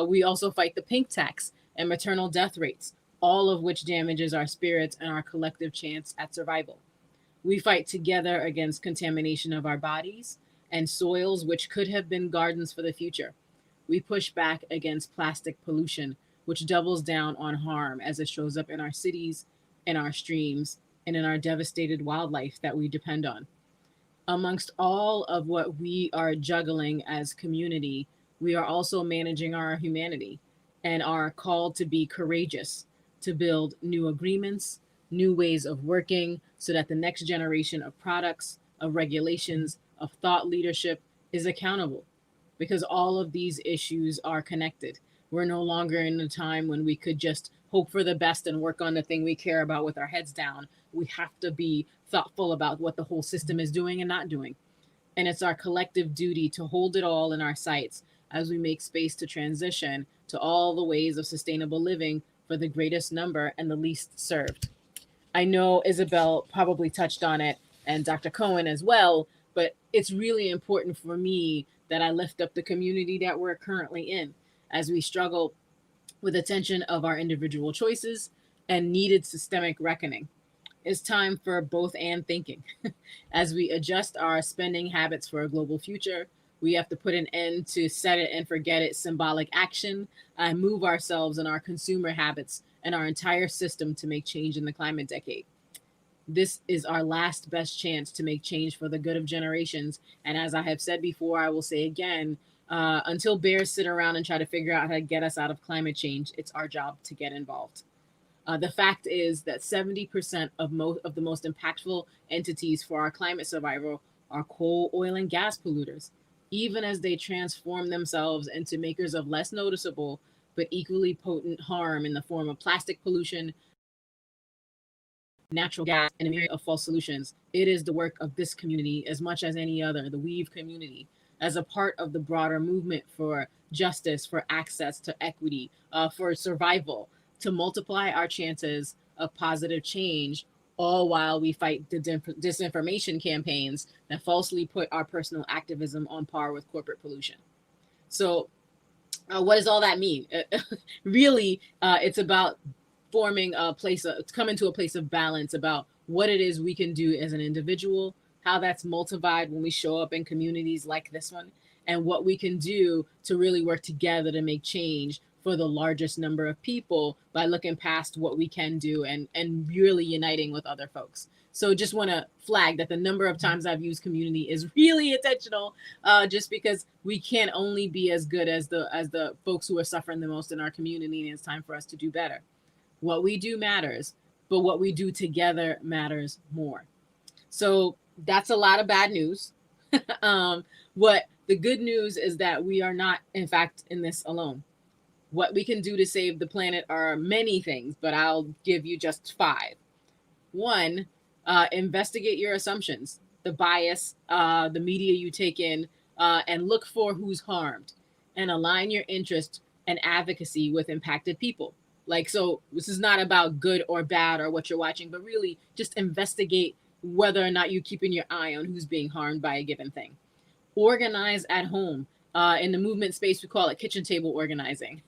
[SPEAKER 5] We also fight the pink tax and maternal death rates, all of which damages our spirits and our collective chance at survival. We fight together against contamination of our bodies and soils, which could have been gardens for the future. We push back against plastic pollution, which doubles down on harm as it shows up in our cities, in our streams, and in our devastated wildlife that we depend on. Amongst all of what we are juggling as community, we are also managing our humanity and are called to be courageous, to build new agreements, new ways of working so that the next generation of products, of regulations, of thought leadership is accountable. Because all of these issues are connected. We're no longer in a time when we could just hope for the best and work on the thing we care about with our heads down. We have to be thoughtful about what the whole system is doing and not doing. And it's our collective duty to hold it all in our sights as we make space to transition to all the ways of sustainable living for the greatest number and the least served. I know Isabelle probably touched on it and Dr. Cohen as well, but it's really important for me that I lift up the community that we're currently in as we struggle with the tension of our individual choices and needed systemic reckoning. It's time for both and thinking. As we adjust our spending habits for a global future, we have to put an end to set it and forget it symbolic action and move ourselves and our consumer habits and our entire system to make change in the climate decade. This is our last best chance to make change for the good of generations. And as I have said before, I will say again, until bears sit around and try to figure out how to get us out of climate change, it's our job to get involved. The fact is that 70% of the most impactful entities for our climate survival are coal, oil, and gas polluters, even as they transform themselves into makers of less noticeable but equally potent harm in the form of plastic pollution, natural gas, and a myriad of false solutions. It is the work of this community as much as any other, the Weave community, as a part of the broader movement for justice, for access to equity, for survival, to multiply our chances of positive change, all while we fight the disinformation campaigns that falsely put our personal activism on par with corporate pollution. So what does all that mean? Really, it's about forming a place, coming to a place of balance about what it is we can do as an individual, how that's multiplied when we show up in communities like this one, and what we can do to really work together to make change for the largest number of people by looking past what we can do and really uniting with other folks. So just want to flag that the number of times I've used community is really intentional, just because we can't only be as good as the folks who are suffering the most in our community, and it's time for us to do better. What we do matters, but what we do together matters more. So that's a lot of bad news. What the good news is that we are not, in fact, in this alone. What we can do to save the planet are many things, but I'll give you just 5. 1, investigate your assumptions, the bias, the media you take in, and look for who's harmed, and align your interest and advocacy with impacted people. Like, so this is not about good or bad or what you're watching, but really just investigate whether or not you're keeping your eye on who's being harmed by a given thing. Organize at home. In the movement space, we call it kitchen table organizing.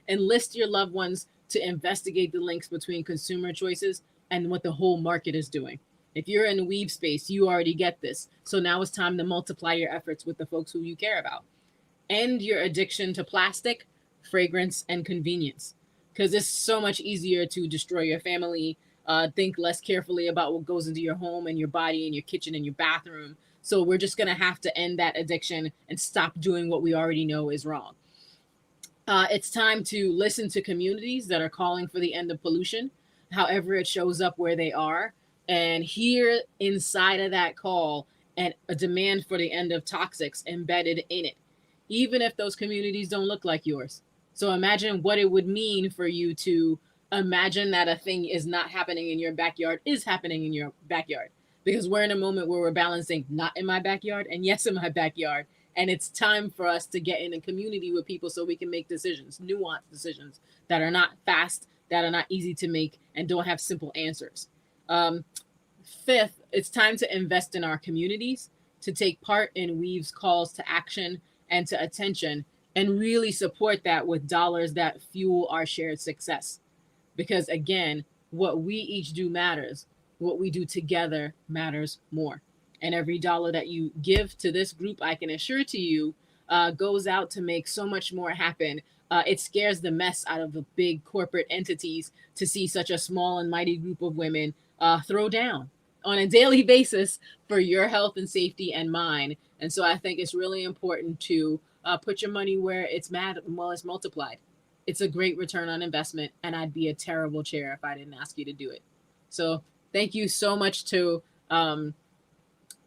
[SPEAKER 5] Enlist your loved ones to investigate the links between consumer choices and what the whole market is doing. If you're in the Weave space, you already get this. So now it's time to multiply your efforts with the folks who you care about. End your addiction to plastic, fragrance, and convenience, because it's so much easier to destroy your family. Think less carefully about what goes into your home and your body and your kitchen and your bathroom. So we're just going to have to end that addiction and stop doing what we already know is wrong. It's time to listen to communities that are calling for the end of pollution, however it shows up where they are, and hear inside of that call and a demand for the end of toxics embedded in it, even if those communities don't look like yours. So imagine what it would mean for you to imagine that a thing is not happening in your backyard is happening in your backyard. Because we're in a moment where we're balancing not in my backyard and yes in my backyard. And it's time for us to get in a community with people so we can make decisions, nuanced decisions that are not fast, that are not easy to make, and don't have simple answers. 5th, it's time to invest in our communities, to take part in Weave's calls to action and to attention, and really support that with dollars that fuel our shared success. Because again, what we each do matters. What we do together matters more. And every dollar that you give to this group, I can assure to you, goes out to make so much more happen. It scares the mess out of the big corporate entities to see such a small and mighty group of women throw down on a daily basis for your health and safety and mine. And so I think it's really important to put your money where it's multiplied. It's a great return on investment, and I'd be a terrible chair if I didn't ask you to do it. So thank you so much to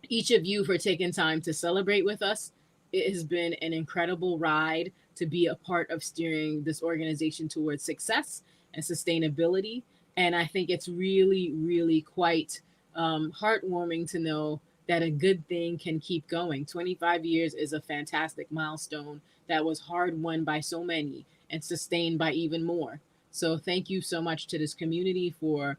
[SPEAKER 5] each of you for taking time to celebrate with us. It has been an incredible ride to be a part of steering this organization towards success and sustainability. And I think it's really, really quite heartwarming to know that a good thing can keep going. 25 years is a fantastic milestone that was hard won by so many and sustained by even more. So thank you so much to this community for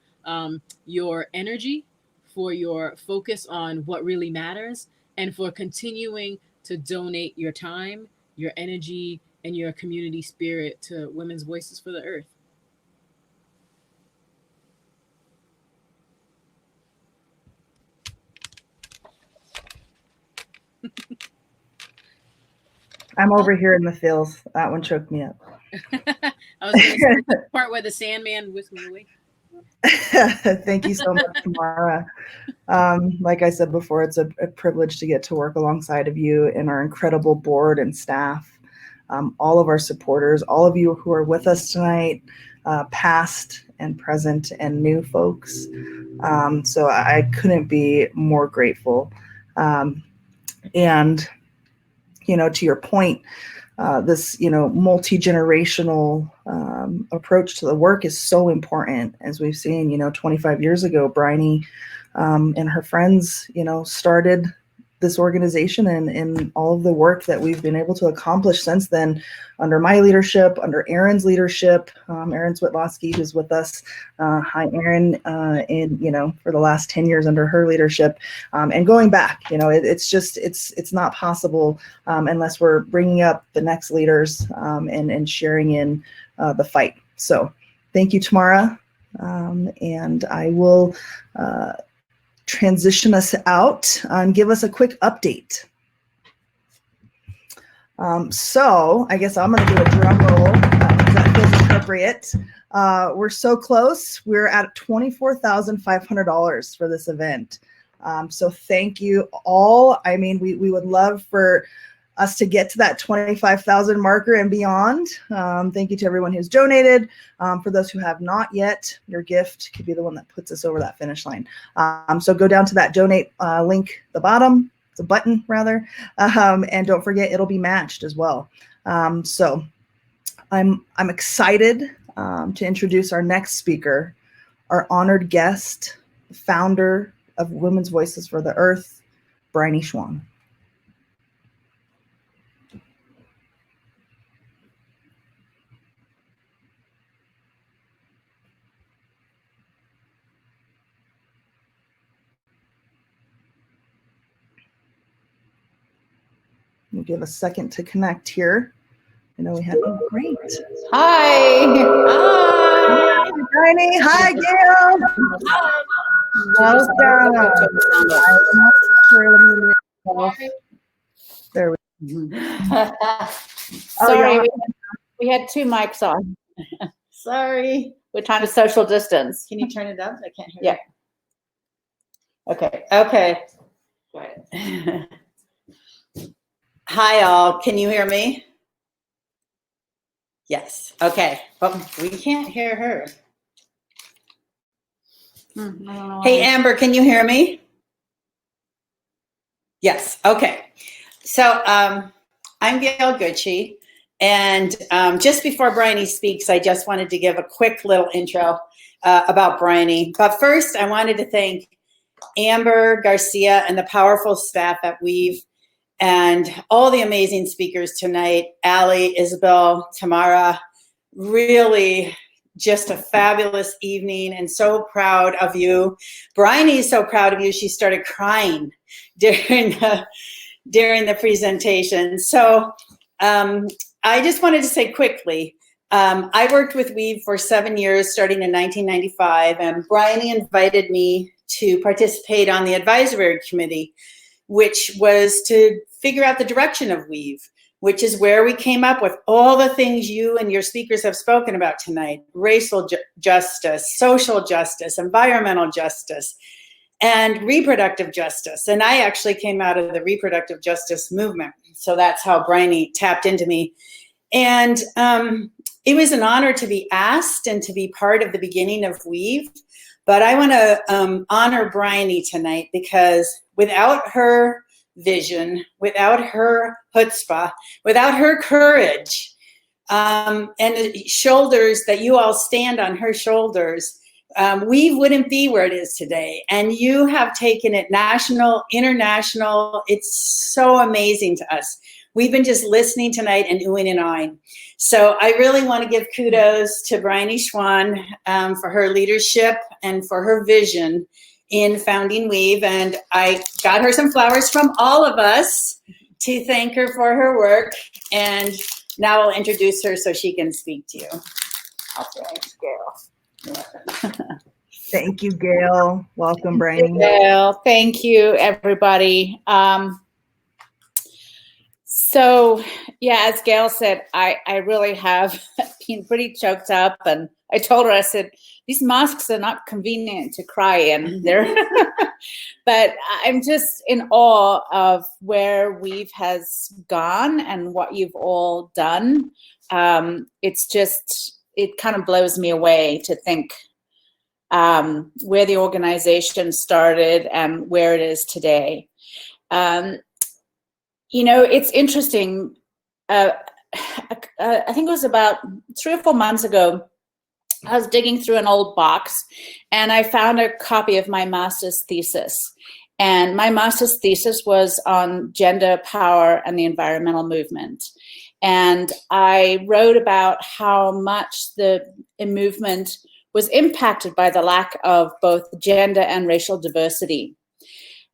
[SPEAKER 5] your energy, for your focus on what really matters, and for continuing to donate your time, your energy, and your community spirit to Women's Voices for the Earth.
[SPEAKER 1] I'm over here in the feels. That one choked me up.
[SPEAKER 5] I was going to say the part where the Sandman whisked me away.
[SPEAKER 1] Thank you so much, Tamara. Like I said before, it's a privilege to get to work alongside of you and our incredible board and staff, all of our supporters, all of you who are with us tonight, past and present and new folks. So I couldn't be more grateful And, to your point, this, multi-generational approach to the work is so important. As we've seen, 25 years ago, Bryony and her friends, started this organization, and all of the work that we've been able to accomplish since then under my leadership, under Erin's leadership, Erin Switloski, who's with us. Hi, Erin, and, for the last 10 years under her leadership, and going back, it's not possible unless we're bringing up the next leaders and sharing in the fight. So thank you, Tamara. And I will transition us out and give us a quick update. So I guess I'm going to do a drum roll because that feels appropriate. We're so close. We're at $24,500 for this event. So thank you all. I mean, we would love for us to get to that 25,000 marker and beyond. Thank you to everyone who's donated. For those who have not yet, your gift could be the one that puts us over that finish line. So go down to that donate link at the bottom. It's a button rather. And don't forget, it'll be matched as well. So I'm excited to introduce our next speaker, our honored guest, the founder of Women's Voices for the Earth, Bryony Schwan. We'll give a second to connect here. I know we have, oh, great.
[SPEAKER 6] Hi.
[SPEAKER 1] Hi, Bryony. Hi, Gail. Welcome. There we go.
[SPEAKER 6] Sorry, we had two mics on. Sorry. We're trying to social distance.
[SPEAKER 3] Can you turn it up? I can't hear
[SPEAKER 6] Yeah. Okay. Okay. Good. Hi, all. Can you hear me? Yes. Okay. But we can't hear her. Hey, Amber, can you hear me? Yes. Okay. So I'm Gail Gucci. And just before Bryony speaks, I just wanted to give a quick little intro about Bryony. But first, I wanted to thank Amber, Garcia, and the powerful staff at WVE, and all the amazing speakers tonight, Ali, Isabelle, Tamara. Really just a fabulous evening, and so proud of you. Bryony is so proud of you. She started crying during the presentation. So I just wanted to say quickly, I worked with WVE for 7 years, starting in 1995, and Bryony invited me to participate on the advisory committee, which was to figure out the direction of WVE, which is where we came up with all the things you and your speakers have spoken about tonight: racial justice, social justice, environmental justice, and reproductive justice. And I actually came out of the reproductive justice movement. So that's how Bryony tapped into me. And it was an honor to be asked and to be part of the beginning of WVE. But I want to honor Bryony tonight, because without her vision, without her chutzpah, without her courage, and the shoulders that you all stand on her shoulders, we wouldn't be where it is today. And you have taken it national, international. It's so amazing to us. We've been just listening tonight and oohing and ahhing. So I really want to give kudos to Bryony Schwan for her leadership and for her vision in founding WVE. And I got her some flowers from all of us to thank her for her work. And now I'll introduce her so she can speak to you. Thanks, Gail.
[SPEAKER 1] Thank you, Gail. Welcome, Bryony.
[SPEAKER 6] Gail, thank you, everybody. So, yeah, as Gail said, I really have been pretty choked up, and I told her, I said, these masks are not convenient to cry in. But I'm just in awe of where WVE has gone and what you've all done. It kind of blows me away to think where the organization started and where it is today. You know, it's interesting. I think it was about 3 or 4 months ago, I was digging through an old box and I found a copy of my master's thesis. And my master's thesis was on gender, power, and the environmental movement. And I wrote about how much the movement was impacted by the lack of both gender and racial diversity.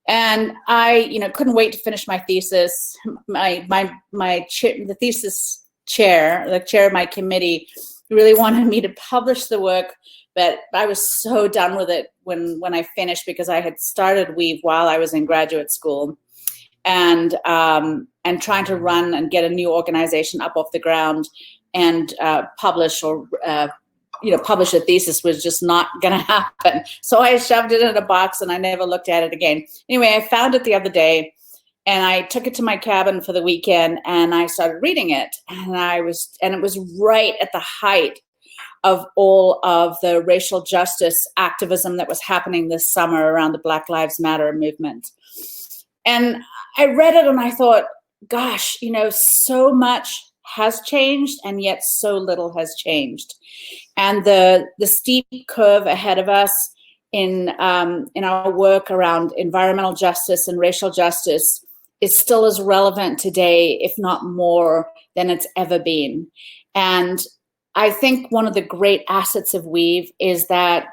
[SPEAKER 6] And I, you know, couldn't wait to finish my thesis. The thesis chair, the chair of my committee, really wanted me to publish the work, but I was so done with it when I finished, because I had started Weave while I was in graduate school, and trying to run and get a new organization up off the ground and publish a thesis was just not going to happen. So I shoved it in a box and I never looked at it again. Anyway, I found it the other day and I took it to my cabin for the weekend and I started reading it. And it was right at the height of all of the racial justice activism that was happening this summer around the Black Lives Matter movement. And I read it and I thought, gosh, you know, so much has changed and yet so little has changed. And the steep curve ahead of us in our work around environmental justice and racial justice is still as relevant today, if not more, than it's ever been. And I think one of the great assets of Weave is that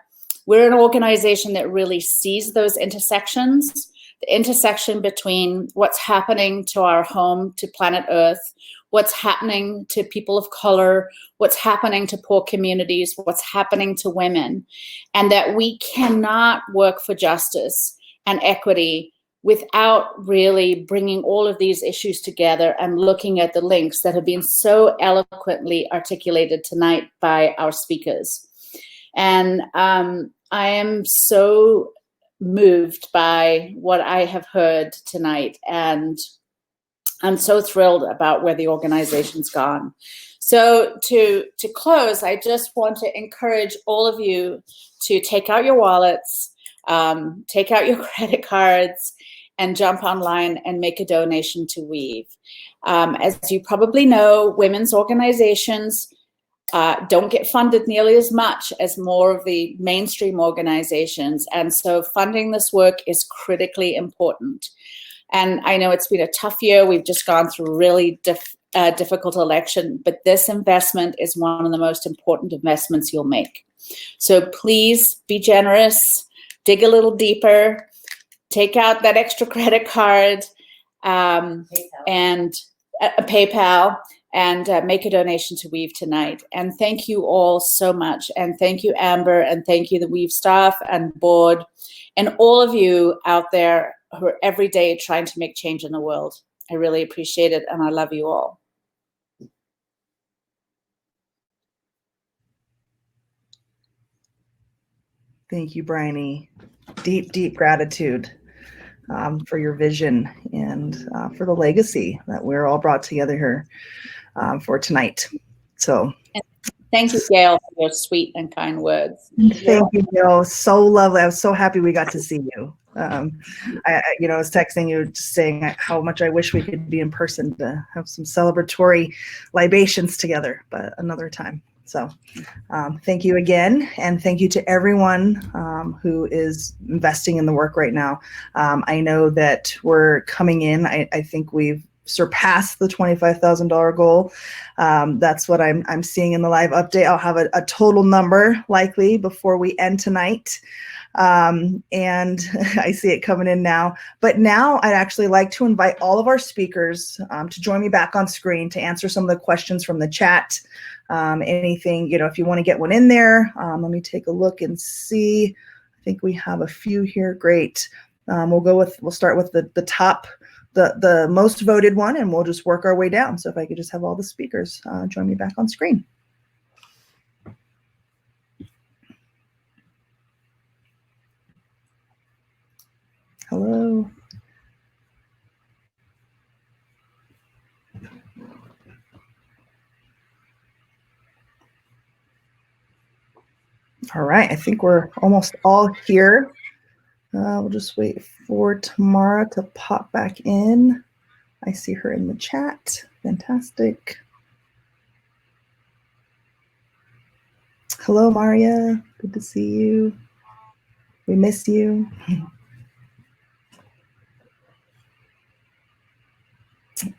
[SPEAKER 6] we're an organization that really sees those intersections, the intersection between what's happening to our home, to planet Earth, what's happening to people of color, what's happening to poor communities, what's happening to women, and that we cannot work for justice and equity without really bringing all of these issues together and looking at the links that have been so eloquently articulated tonight by our speakers. And I am so moved by what I have heard tonight, and I'm so thrilled about where the organization's gone. So to close, I just want to encourage all of you to take out your wallets, take out your credit cards, and jump online and make a donation to Weave. As you probably know, women's organizations don't get funded nearly as much as more of the mainstream organizations. And so funding this work is critically important. And I know it's been a tough year. We've just gone through a really difficult election, but this investment is one of the most important investments you'll make. So please be generous, dig a little deeper, take out that extra credit card and PayPal, and make a donation to Weave tonight. And thank you all so much. And thank you, Amber, and thank you, the Weave staff and board, and all of you out there who are every day trying to make change in the world. I really appreciate it, and I love you all.
[SPEAKER 1] Thank you, Bryony. Deep, deep gratitude for your vision and for the legacy that we're all brought together here for tonight. So
[SPEAKER 6] thank you, Gail, for your sweet and kind words.
[SPEAKER 1] Thank you, Gail. So lovely. I was so happy we got to see you. I was texting you, just saying how much I wish we could be in person to have some celebratory libations together, but another time. So thank you again. And thank you to everyone who is investing in the work right now. I know that we're coming in. I think we've surpassed the $25,000 goal. That's what I'm seeing in the live update. I'll have a total number likely before we end tonight. And I see it coming in now. But now I'd actually like to invite all of our speakers to join me back on screen to answer some of the questions from the chat. Anything, if you want to get one in there, let me take a look and see. I think we have a few here. Great. We'll start with the top, the most voted one, and we'll just work our way down. So if I could just have all the speakers join me back on screen. Hello. All right, I think we're almost all here. We'll just wait for Tamara to pop back in. I see her in the chat. Fantastic. Hello, Maria. Good to see you. We miss you.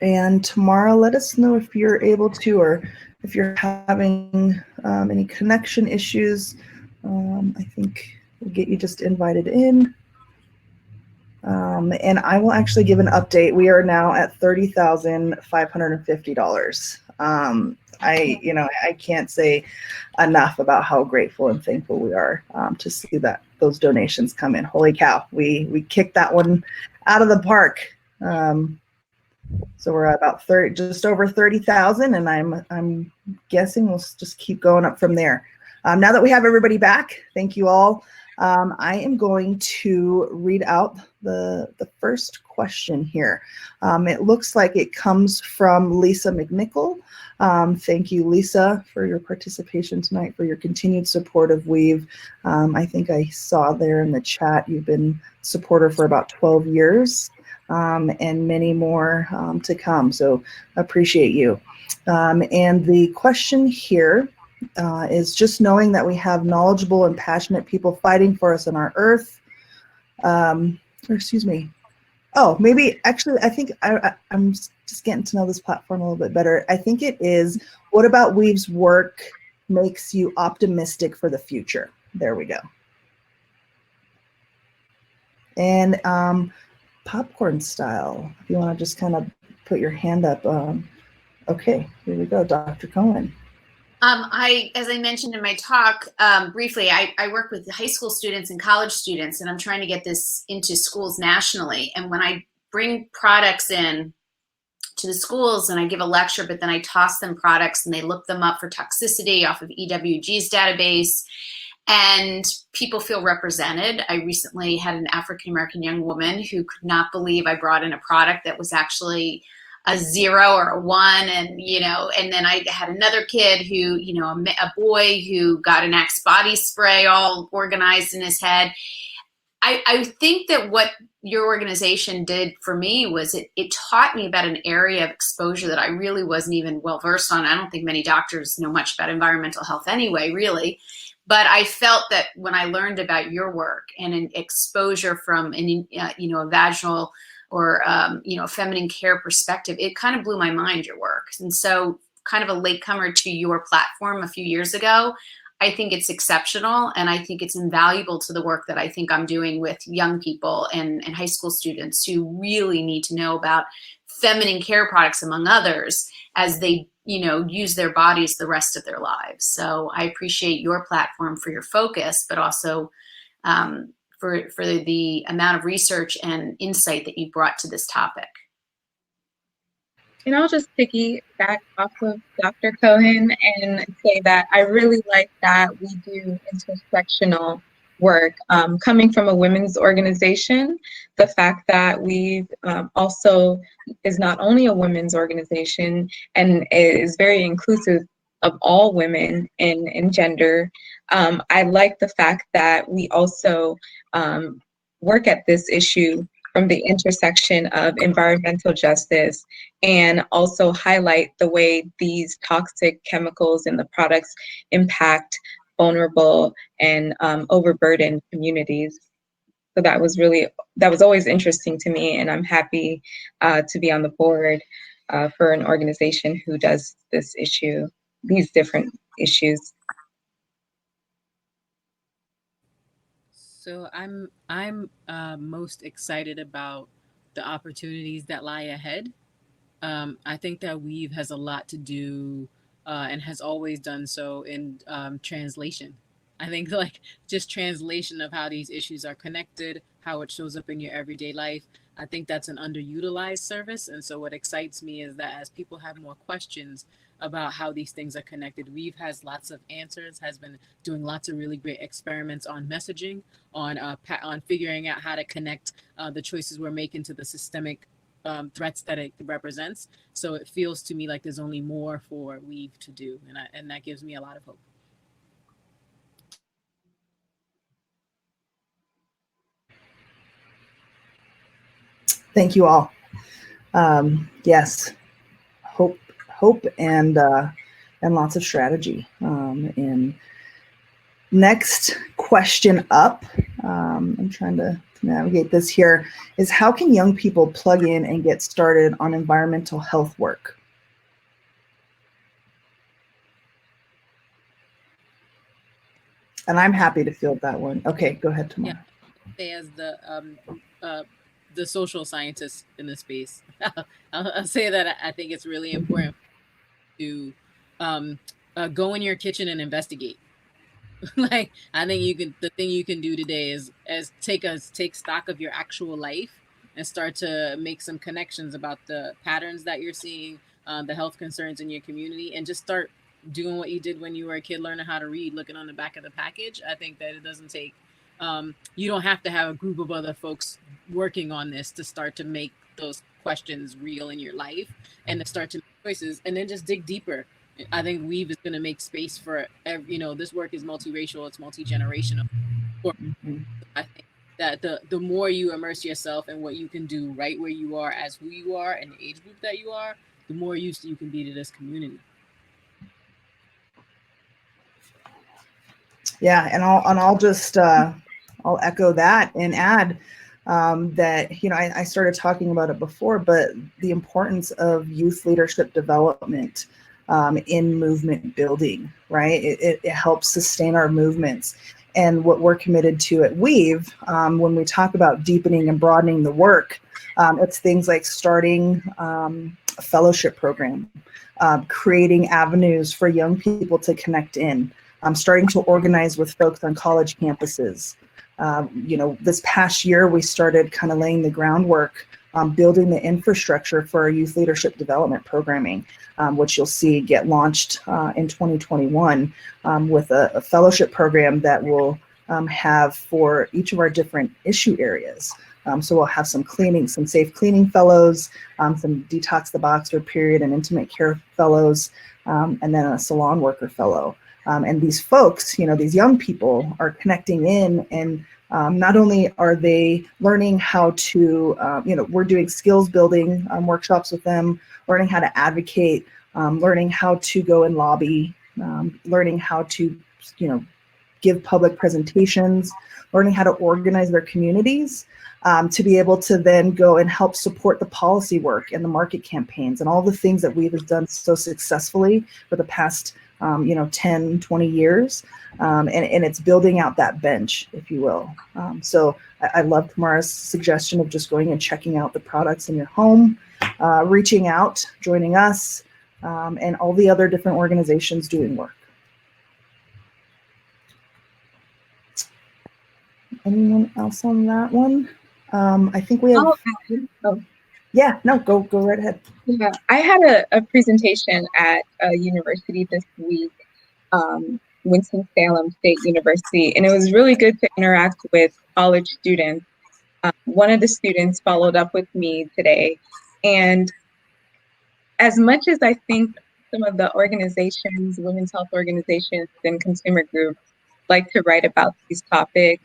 [SPEAKER 1] And Tamara, let us know if you're able to, or if you're having any connection issues. I think we'll get you just invited in. And I will actually give an update. We are now at $30,550. I can't say enough about how grateful and thankful we are to see that those donations come in. Holy cow, we kicked that one out of the park. So we're at about just over 30,000, and I'm guessing we'll just keep going up from there. Now that we have everybody back, thank you all. I am going to read out the first question here. It looks like it comes from Lisa McNichol. Thank you, Lisa, for your participation tonight, for your continued support of Weave. I think I saw there in the chat you've been a supporter for about 12 years. And many more to come. So appreciate you. And the question here is just knowing that we have knowledgeable and passionate people fighting for us on our earth. Maybe actually, I think I'm just getting to know this platform a little bit better. I think it is, what about Weave's work makes you optimistic for the future? There we go. And popcorn style, if you want to just kind of put your hand up. Okay, here we go, Dr. Cohen.
[SPEAKER 3] As I mentioned in my talk briefly, I work with high school students and college students, and I'm trying to get this into schools nationally. And when I bring products in to the schools and I give a lecture, but then I toss them products and they look them up for toxicity off of EWG's database, and people feel represented. I recently had an African-American young woman who could not believe I brought in a product that was actually a 0 or a 1. And, and then I had another kid who, a boy who got an Axe body spray all organized in his head. I think that what your organization did for me was it taught me about an area of exposure that I really wasn't even well versed on. I don't think many doctors know much about environmental health anyway, really. But I felt that when I learned about your work and an exposure from a vaginal or feminine care perspective, it kind of blew my mind, your work. And so, kind of a latecomer to your platform a few years ago, I think it's exceptional, and I think it's invaluable to the work that I think I'm doing with young people and high school students who really need to know about feminine care products, among others, as they use their bodies the rest of their lives. So I appreciate your platform for your focus, but also for the amount of research and insight that you brought to this topic.
[SPEAKER 4] And I'll just piggyback off of Dr. Cohen and say that I really like that we do intersectional work. Coming from a women's organization, the fact that we also is not only a women's organization and is very inclusive of all women and gender. I like the fact that we also work at this issue from the intersection of environmental justice, and also highlight the way these toxic chemicals in the products impact vulnerable and overburdened communities. So that was always interesting to me, and I'm happy to be on the board for an organization who does these different issues.
[SPEAKER 5] So I'm most excited about the opportunities that lie ahead. I think that Weave has a lot to do and has always done so in translation. I think just translation of how these issues are connected, how it shows up in your everyday life. I think that's an underutilized service. And so what excites me is that as people have more questions about how these things are connected, Weave has lots of answers, has been doing lots of really great experiments on messaging, on figuring out how to connect the choices we're making to the systemic threats that it represents. So it feels to me like there's only more for Weave to do, and that gives me a lot of hope.
[SPEAKER 1] Thank you all. Yes, hope, and lots of strategy. And next question up, I'm trying to navigate this here, is how can young people plug in and get started on environmental health work? And I'm happy to field that one. Okay, go ahead, Tamara.
[SPEAKER 5] Yeah, as the social scientist in the space, I'll say that I think it's really important to go in your kitchen and investigate. Like, I think the thing you can do today is take stock of your actual life and start to make some connections about the patterns that you're seeing, the health concerns in your community, and just start doing what you did when you were a kid, learning how to read, looking on the back of the package. I think that it doesn't take, you don't have to have a group of other folks working on this to start to make those questions real in your life and to start to make choices, and then just dig deeper. I think Weave is going to make space for, this work is multiracial, it's multi-generational. I think that the more you immerse yourself in what you can do right where you are as who you are and the age group that you are, the more used you can be to this community.
[SPEAKER 1] Yeah, and I'll just I'll echo that and add that I started talking about it before, but the importance of youth leadership development in movement building, right? It helps sustain our movements. And what we're committed to at Weave, when we talk about deepening and broadening the work, it's things like starting a fellowship program, creating avenues for young people to connect in, starting to organize with folks on college campuses. This past year, we started kind of laying the groundwork, building the infrastructure for our youth leadership development programming, which you'll see get launched in 2021 with a fellowship program that we'll have for each of our different issue areas. So we'll have some safe cleaning fellows, some detox the box or period and intimate care fellows, and then a salon worker fellow. And these folks, these young people are connecting in, and not only are they learning how to, we're doing skills building workshops with them, learning how to advocate, learning how to go and lobby, learning how to, give public presentations, learning how to organize their communities, to be able to then go and help support the policy work and the market campaigns and all the things that we've done so successfully for the past 10, 20 years. And it's building out that bench, if you will. So I love Tamara's suggestion of just going and checking out the products in your home, reaching out, joining us, and all the other different organizations doing work. Anyone else on that one? I think we have. Yeah, no, go right ahead.
[SPEAKER 4] Yeah, I had a presentation at a university this week, Winston-Salem State University, and it was really good to interact with college students. One of the students followed up with me today, and as much as I think some of the organizations, women's health organizations and consumer groups like to write about these topics,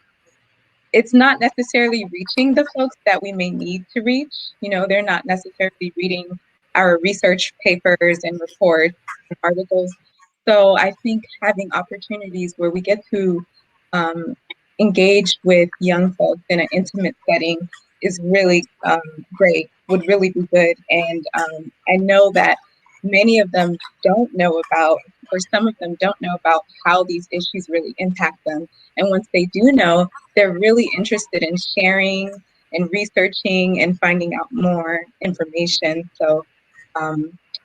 [SPEAKER 4] it's not necessarily reaching the folks that we may need to reach. They're not necessarily reading our research papers and reports and articles. So I think having opportunities where we get to engage with young folks in an intimate setting is really great, would really be good. And I know that many of them don't know about, or some of them don't know about how these issues really impact them. And once they do know, they're really interested in sharing and researching and finding out more information. So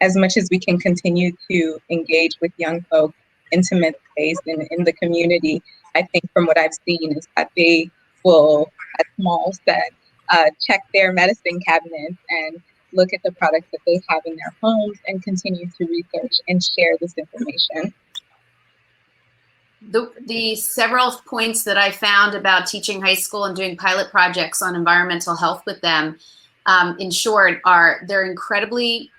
[SPEAKER 4] as much as we can continue to engage with young folks, intimate space in the community, I think from what I've seen is that they will, as Mal said, check their medicine cabinets and look at the products that they have in their homes and continue to research and share this information.
[SPEAKER 3] The several points that I found about teaching high school and doing pilot projects on environmental health with them, in short, they're incredibly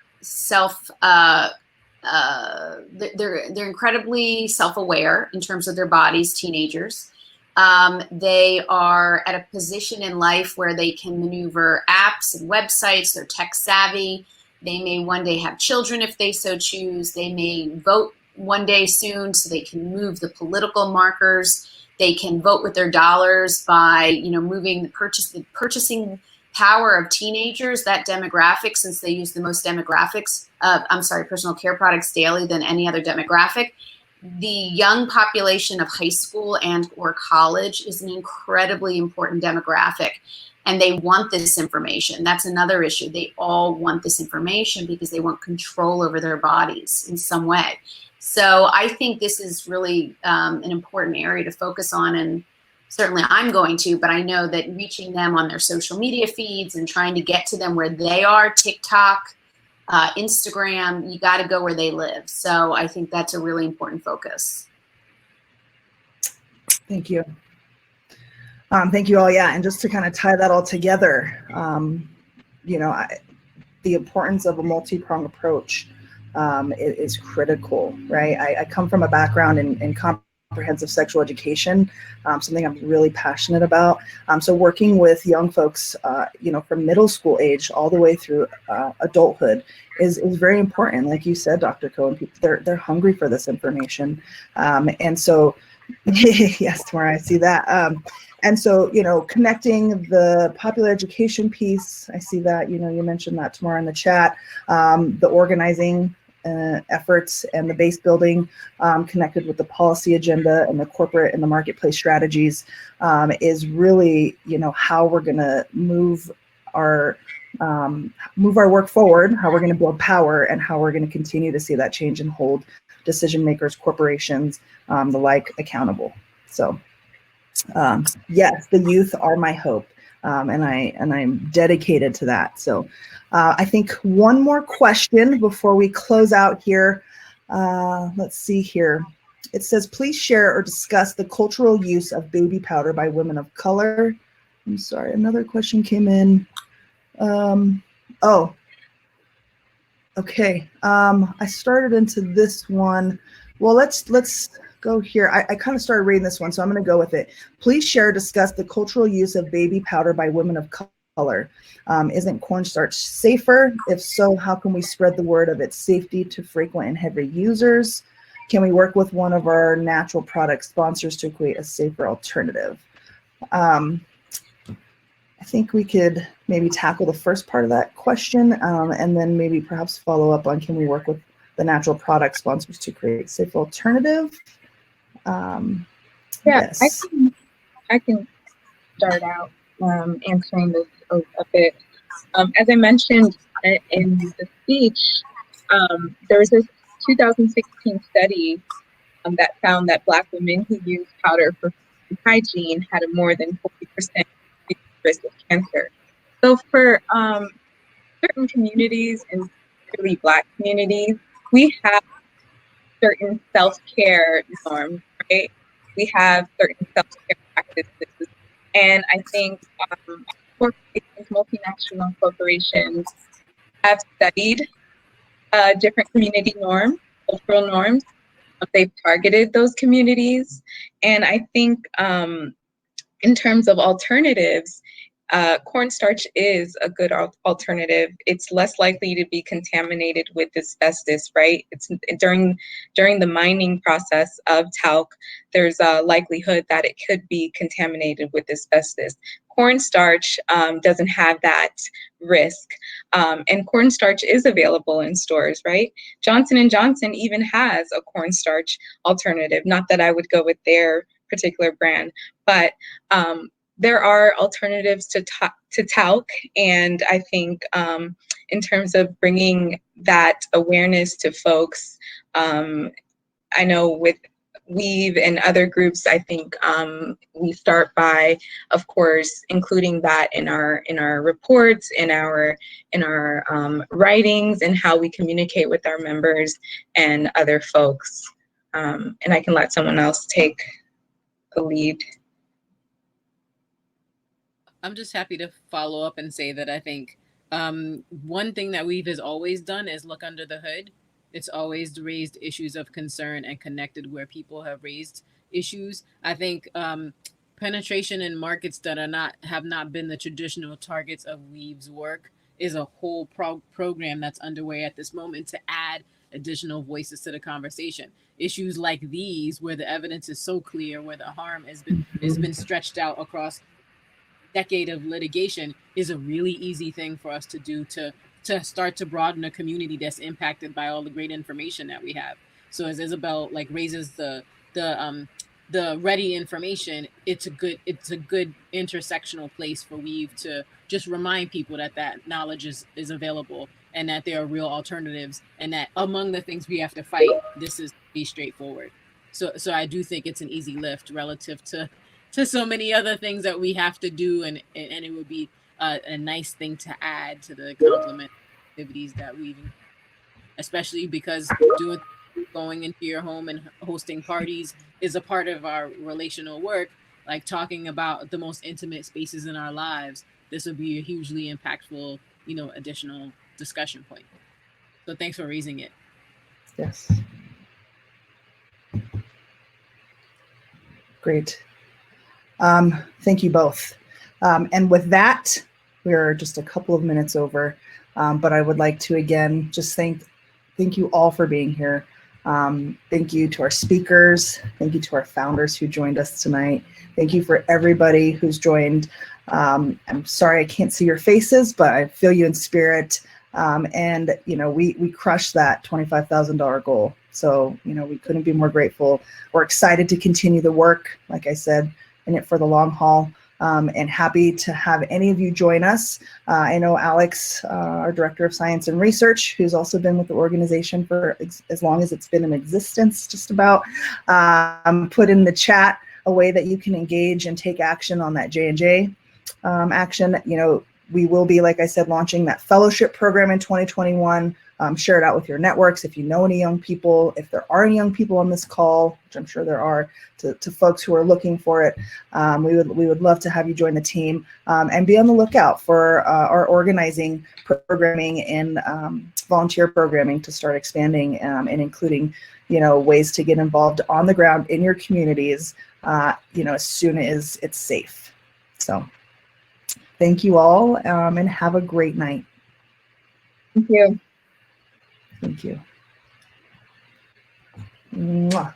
[SPEAKER 3] they're incredibly self-aware in terms of their bodies, teenagers. They are at a position in life where they can maneuver apps and websites. They're tech savvy. They may one day have children if they so choose. They may vote one day soon, so they can move the political markers. They can vote with their dollars by, moving the purchasing power of teenagers, that demographic, since they use the most personal care products daily than any other demographic. The young population of high school and or college is an incredibly important demographic, and they want this information. That's another issue. They all want this information because they want control over their bodies in some way. So I think this is really an important area to focus on, and certainly I'm going to, but I know that reaching them on their social media feeds and trying to get to them where they are, TikTok, Instagram, you got to go where they live. So I think that's a really important focus.
[SPEAKER 1] Thank you. Thank you all. Yeah, and just to kind of tie that all together, the importance of a multi-pronged approach is critical, right? I come from a background in comprehensive sexual education, something I'm really passionate about. So working with young folks, from middle school age all the way through adulthood is very important. Like you said, Dr. Cohen, they're hungry for this information. And so, yes, Tamara, I see that. And so, connecting the popular education piece, I see that, you mentioned that, Tamara, in the chat, the organizing efforts and the base building connected with the policy agenda and the corporate and the marketplace strategies is really, how we're going to move our work forward, how we're going to build power, and how we're going to continue to see that change and hold decision makers, corporations, the like accountable. So yes, the youth are my hope, and I'm dedicated to that. So I think one more question before we close out here. Let's see here. It says, please share or discuss the cultural use of baby powder by women of color. I'm sorry, another question came in. Okay. I started into this one. Well, let's go here. I kind of started reading this one, so I'm going to go with it. Please share or discuss the cultural use of baby powder by women of color. Isn't cornstarch safer? If so, how can we spread the word of its safety to frequent and heavy users? Can we work with one of our natural product sponsors to create a safer alternative? I think we could maybe tackle the first part of that question, and then maybe perhaps follow up on, can we work with the natural product sponsors to create a safer alternative? Yes.
[SPEAKER 4] I can start out answering this a bit. As I mentioned in the speech, there was a 2016 study that found that Black women who used powder for hygiene had a more than 40% risk of cancer. So for certain communities, and particularly Black communities, we have certain self-care norms, right? We have certain self-care practices. And I think corporations, multinational corporations have studied different community norms, cultural norms. They've targeted those communities. And I think in terms of alternatives, cornstarch is a good alternative. It's less likely to be contaminated with asbestos, right? It's during the mining process of talc, there's a likelihood that it could be contaminated with asbestos. Cornstarch doesn't have that risk, and cornstarch is available in stores, right? Johnson & Johnson even has a cornstarch alternative. Not that I would go with their particular brand, but there are alternatives to talc, and I think in terms of bringing that awareness to folks, I know with Weave and other groups, I think we start by, of course, including that in our reports, in our writings, and how we communicate with our members and other folks. And I can let someone else take the lead.
[SPEAKER 5] I'm just happy to follow up and say that I think one thing that Weave has always done is look under the hood. It's always raised issues of concern and connected where people have raised issues. I think penetration in markets that have not been the traditional targets of Weave's work is a whole program that's underway at this moment to add additional voices to the conversation. Issues like these, where the evidence is so clear, where the harm has been stretched out across decade of litigation, is a really easy thing for us to do to start to broaden a community that's impacted by all the great information that we have. So as Isabelle like raises the ready information, it's a good intersectional place for Weave to just remind people that knowledge is available, and that there are real alternatives, and that among the things we have to fight, this is be straightforward. So I do think it's an easy lift relative to so many other things that we have to do, and it would be a nice thing to add to the complement activities that we, especially because going into your home and hosting parties is a part of our relational work, like talking about the most intimate spaces in our lives. This would be a hugely impactful, additional discussion point. So thanks for raising it.
[SPEAKER 1] Yes. Great. Thank you both. And with that, we're just a couple of minutes over, but I would like to again just thank you all for being here. Thank you to our speakers. Thank you to our founders who joined us tonight. Thank you for everybody who's joined. I'm sorry I can't see your faces, but I feel you in spirit. And we crushed that $25,000 goal. So we couldn't be more grateful. We're excited to continue the work, like I said, in it for the long haul. And happy to have any of you join us. I know Alex, our Director of Science and Research, who's also been with the organization for as long as it's been in existence, just about, put in the chat a way that you can engage and take action on that J&J action. We will be, like I said, launching that fellowship program in 2021. Share it out with your networks. If you know any young people, if there are any young people on this call, which I'm sure there are, to folks who are looking for it, we would love to have you join the team, and be on the lookout for our organizing programming and volunteer programming to start expanding, and including ways to get involved on the ground in your communities, as soon as it's safe. So thank you all, and have a great night.
[SPEAKER 4] Thank you.
[SPEAKER 1] Thank you. Mwah.